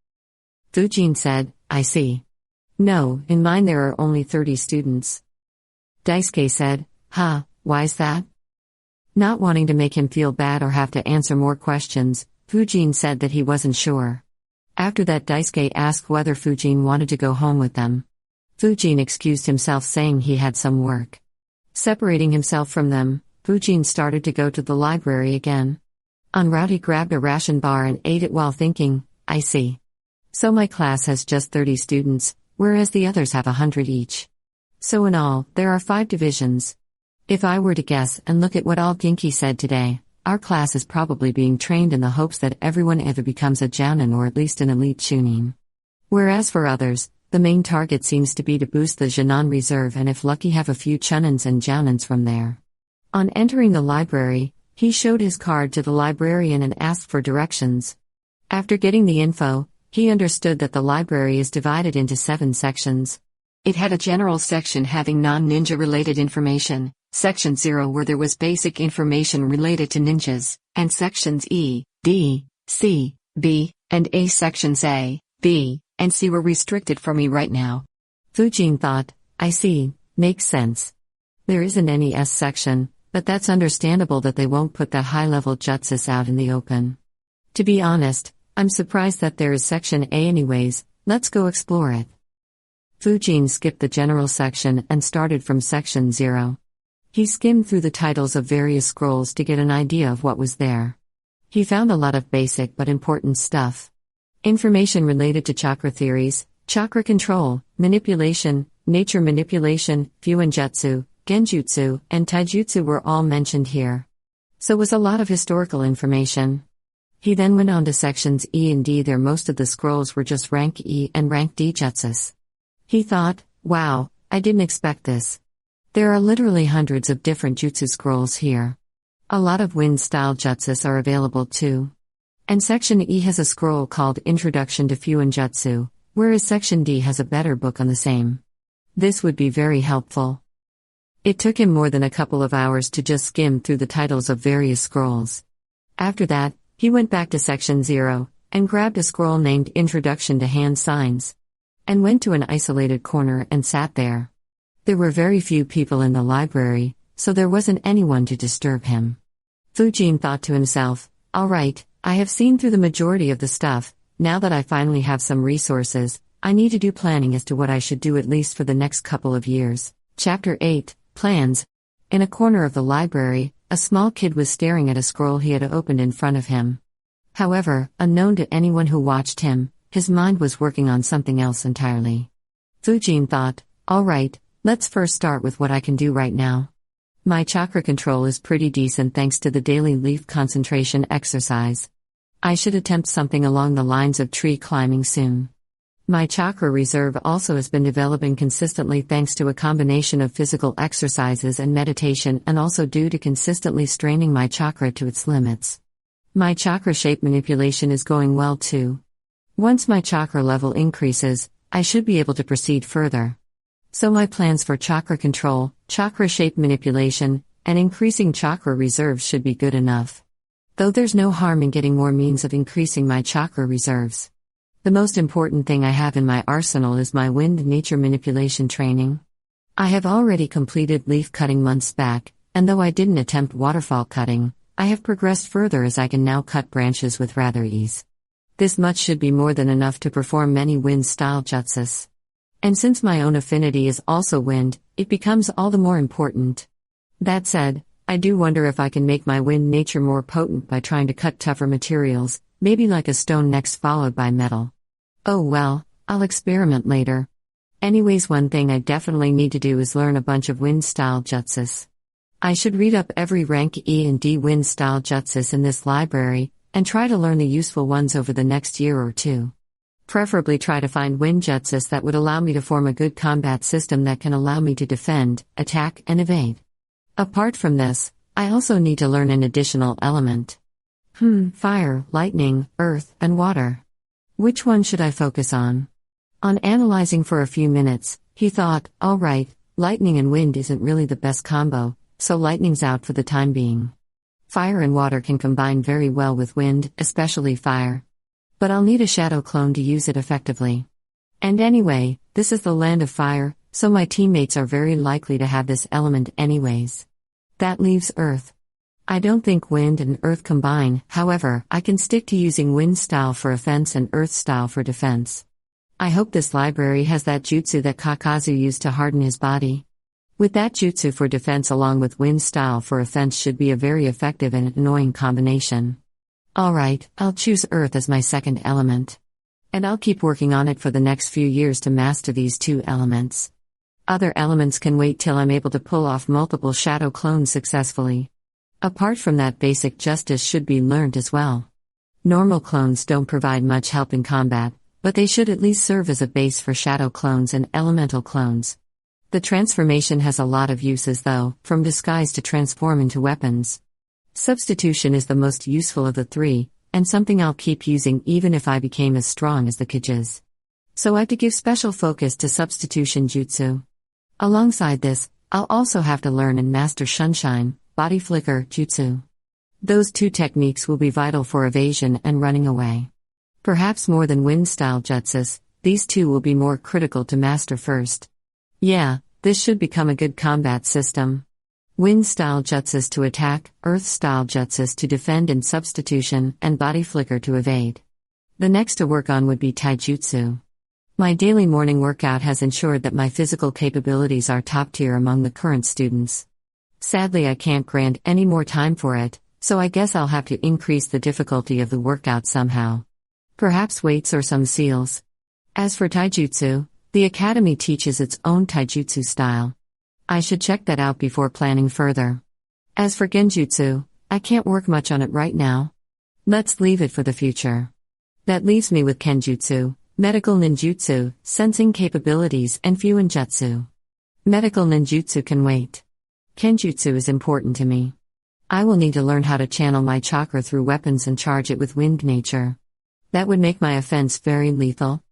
Fujin said, "I see. No, in mine there are only 30 students." Daisuke said, "Huh, why's that?" Not wanting to make him feel bad or have to answer more questions, Fujin said that he wasn't sure. After that, Daisuke asked whether Fujin wanted to go home with them. Fujin excused himself saying he had some work. Separating himself from them, Fujin started to go to the library again. En route he grabbed a ration bar and ate it while thinking, "I see. So my class has just 30 students, whereas the others have 100 each. So in all, there are 5 divisions. If I were to guess and look at what all Genki said today, our class is probably being trained in the hopes that everyone either becomes a jounin or at least an elite chunin. Whereas for others, the main target seems to be to boost the Genin reserve and if lucky have a few chunins and jounins from there." On entering the library, He showed his card to the librarian and asked for directions. After getting the info, he understood that the library is divided into 7 sections. It had a general section having non-ninja related information, Section 0 where there was basic information related to ninjas, and sections E, D, C, B, and A. Sections A, B, and C were restricted for me right now. Fujin thought, I see, makes sense. There isn't any S section, but that's understandable that they won't put that high-level jutsus out in the open. To be honest, I'm surprised that there is Section A anyways, let's go explore it. Fujin skipped the general section and started from Section 0. He skimmed through the titles of various scrolls to get an idea of what was there. He found a lot of basic but important stuff. Information related to chakra theories, chakra control, manipulation, nature manipulation, fuinjutsu, genjutsu, and taijutsu were all mentioned here. So was a lot of historical information. He then went on to sections E and D. There most of the scrolls were just rank E and rank D jutsus. He thought, wow, I didn't expect this. There are literally hundreds of different jutsu scrolls here. A lot of wind-style jutsus are available too. And Section E has a scroll called Introduction to Fuinjutsu, whereas Section D has a better book on the same. This would be very helpful. It took him more than a couple of hours to just skim through the titles of various scrolls. After that, he went back to Section 0, and grabbed a scroll named Introduction to Hand Signs, and went to an isolated corner and sat there. There were very few people in the library, so there wasn't anyone to disturb him. Fujin thought to himself, alright, I have seen through the majority of the stuff. Now that I finally have some resources, I need to do planning as to what I should do at least for the next couple of years. Chapter 8, Plans. In a corner of the library, a small kid was staring at a scroll he had opened in front of him. However, unknown to anyone who watched him, his mind was working on something else entirely. Fujin thought, alright, let's first start with what I can do right now. My chakra control is pretty decent thanks to the daily leaf concentration exercise. I should attempt something along the lines of tree climbing soon. My chakra reserve also has been developing consistently thanks to a combination of physical exercises and meditation, and also due to consistently straining my chakra to its limits. My chakra shape manipulation is going well too. Once my chakra level increases, I should be able to proceed further. So my plans for chakra control, chakra shape manipulation, and increasing chakra reserves should be good enough. Though there's no harm in getting more means of increasing my chakra reserves. The most important thing I have in my arsenal is my wind nature manipulation training. I have already completed leaf cutting months back, and though I didn't attempt waterfall cutting, I have progressed further as I can now cut branches with rather ease. This much should be more than enough to perform many wind-style jutsus. And since my own affinity is also wind, it becomes all the more important. That said, I do wonder if I can make my wind nature more potent by trying to cut tougher materials, maybe like a stone next followed by metal. Oh well, I'll experiment later. Anyways, one thing I definitely need to do is learn a bunch of wind-style jutsus. I should read up every rank E and D wind-style jutsus in this library, and try to learn the useful ones over the next year or two. Preferably try to find wind jutsus that would allow me to form a good combat system that can allow me to defend, attack, and evade. Apart from this, I also need to learn an additional element. Fire, lightning, earth, and water. Which one should I focus on? On analyzing for a few minutes, he thought, alright, lightning and wind isn't really the best combo, so lightning's out for the time being. Fire and water can combine very well with wind, especially fire. But I'll need a shadow clone to use it effectively. And anyway, this is the land of fire, so my teammates are very likely to have this element anyways. That leaves earth. I don't think wind and earth combine, however, I can stick to using wind style for offense and earth style for defense. I hope this library has that jutsu that Kakazu used to harden his body. With that jutsu for defense along with wind style for offense should be a very effective and annoying combination. Alright, I'll choose earth as my second element. And I'll keep working on it for the next few years to master these two elements. Other elements can wait till I'm able to pull off multiple shadow clones successfully. Apart from that, basic justice should be learned as well. Normal clones don't provide much help in combat, but they should at least serve as a base for shadow clones and elemental clones. The transformation has a lot of uses though, from disguise to transform into weapons. Substitution is the most useful of the three, and something I'll keep using even if I became as strong as the Kijis. So I have to give special focus to substitution jutsu. Alongside this, I'll also have to learn and master Sunshine, Body Flicker, jutsu. Those two techniques will be vital for evasion and running away. Perhaps more than wind-style jutsus, these two will be more critical to master first. Yeah, this should become a good combat system. Wind-style jutsus to attack, earth-style jutsus to defend and substitution, and body flicker to evade. The next to work on would be taijutsu. My daily morning workout has ensured that my physical capabilities are top tier among the current students. Sadly, I can't grant any more time for it, so I guess I'll have to increase the difficulty of the workout somehow. Perhaps weights or some seals. As for taijutsu, the academy teaches its own taijutsu style. I should check that out before planning further. As for genjutsu, I can't work much on it right now. Let's leave it for the future. That leaves me with kenjutsu, medical ninjutsu, sensing capabilities, and fuinjutsu. Medical ninjutsu can wait. Kenjutsu is important to me. I will need to learn how to channel my chakra through weapons and charge it with wind nature. That would make my offense very lethal.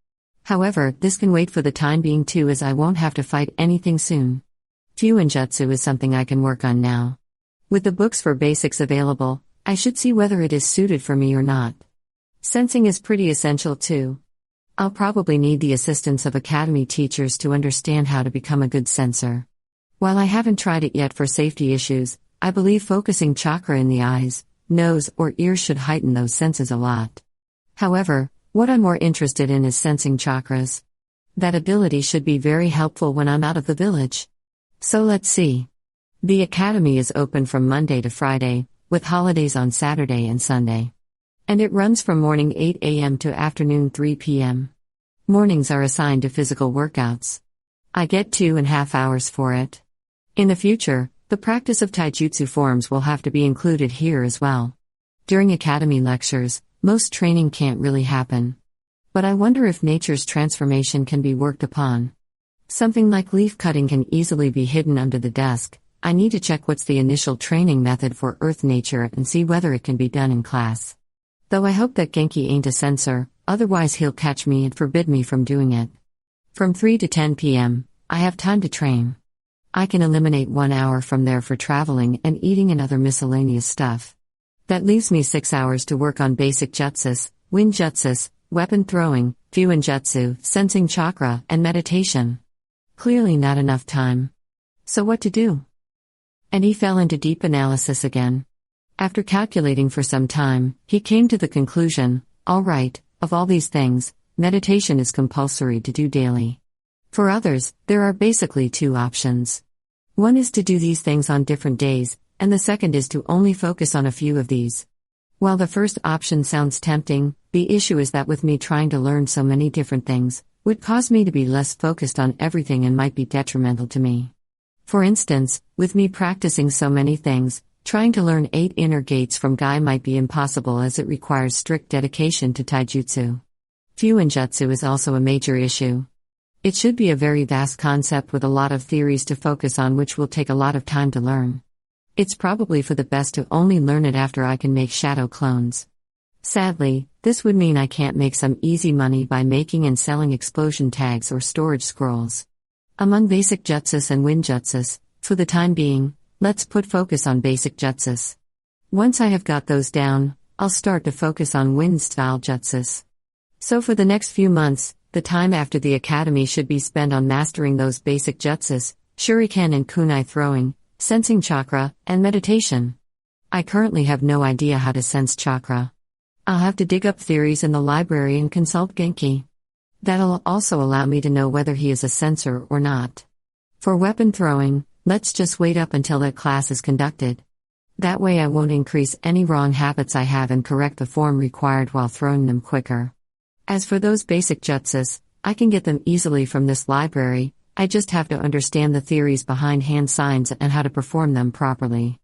However, this can wait for the time being too, as I won't have to fight anything soon. Fuinjutsu is something I can work on now. With the books for basics available, I should see whether it is suited for me or not. Sensing is pretty essential too. I'll probably need the assistance of academy teachers to understand how to become a good sensor. While I haven't tried it yet for safety issues, I believe focusing chakra in the eyes, nose, or ears should heighten those senses a lot. However, what I'm more interested in is sensing chakras. That ability should be very helpful when I'm out of the village. So let's see. The academy is open from Monday to Friday, with holidays on Saturday and Sunday. And it runs from morning 8 a.m. to afternoon 3 p.m. Mornings are assigned to physical workouts. I get 2.5 hours for it. In the future, the practice of taijutsu forms will have to be included here as well. During academy lectures, most training can't really happen. But I wonder if nature's transformation can be worked upon. Something like leaf cutting can easily be hidden under the desk. I need to check what's the initial training method for earth nature and see whether it can be done in class. Though I hope that Genki ain't a censor, otherwise he'll catch me and forbid me from doing it. From 3 to 10 p.m., I have time to train. I can eliminate 1 hour from there for traveling and eating and other miscellaneous stuff. That leaves me 6 hours to work on basic jutsus, wind jutsus, weapon throwing, fuinjutsu, sensing chakra, and meditation. Clearly not enough time. So what to do? And he fell into deep analysis again. After calculating for some time, he came to the conclusion, all right, of all these things, meditation is compulsory to do daily. For others, there are basically two options. One is to do these things on different days, and the second is to only focus on a few of these. While the first option sounds tempting, the issue is that with me trying to learn so many different things, would cause me to be less focused on everything and might be detrimental to me. For instance, with me practicing so many things, trying to learn 8 inner gates from Guy might be impossible as it requires strict dedication to taijutsu. Fuinjutsu is also a major issue. It should be a very vast concept with a lot of theories to focus on, which will take a lot of time to learn. It's probably for the best to only learn it after I can make shadow clones. Sadly, this would mean I can't make some easy money by making and selling explosion tags or storage scrolls. Among basic jutsus and wind jutsus, for the time being, let's put focus on basic jutsus. Once I have got those down, I'll start to focus on wind-style jutsus. So for the next few months, the time after the academy should be spent on mastering those basic jutsus, shuriken and kunai throwing, sensing chakra, and meditation. I currently have no idea how to sense chakra. I'll have to dig up theories in the library and consult Genki. That'll also allow me to know whether he is a censor or not. For weapon throwing, let's just wait up until that class is conducted. That way I won't increase any wrong habits I have and correct the form required while throwing them quicker. As for those basic jutsus, I can get them easily from this library. I just have to understand the theories behind hand signs and how to perform them properly.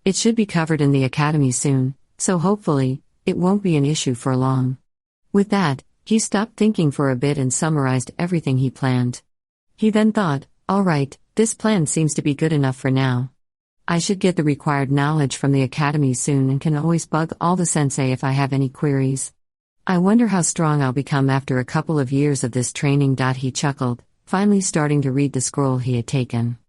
It should be covered in the academy soon, so hopefully, it won't be an issue for long. With that, he stopped thinking for a bit and summarized everything he planned. He then thought, all right, this plan seems to be good enough for now. I should get the required knowledge from the academy soon and can always bug all the sensei if I have any queries. I wonder how strong I'll become after a couple of years of this training. He chuckled, finally starting to read the scroll he had taken.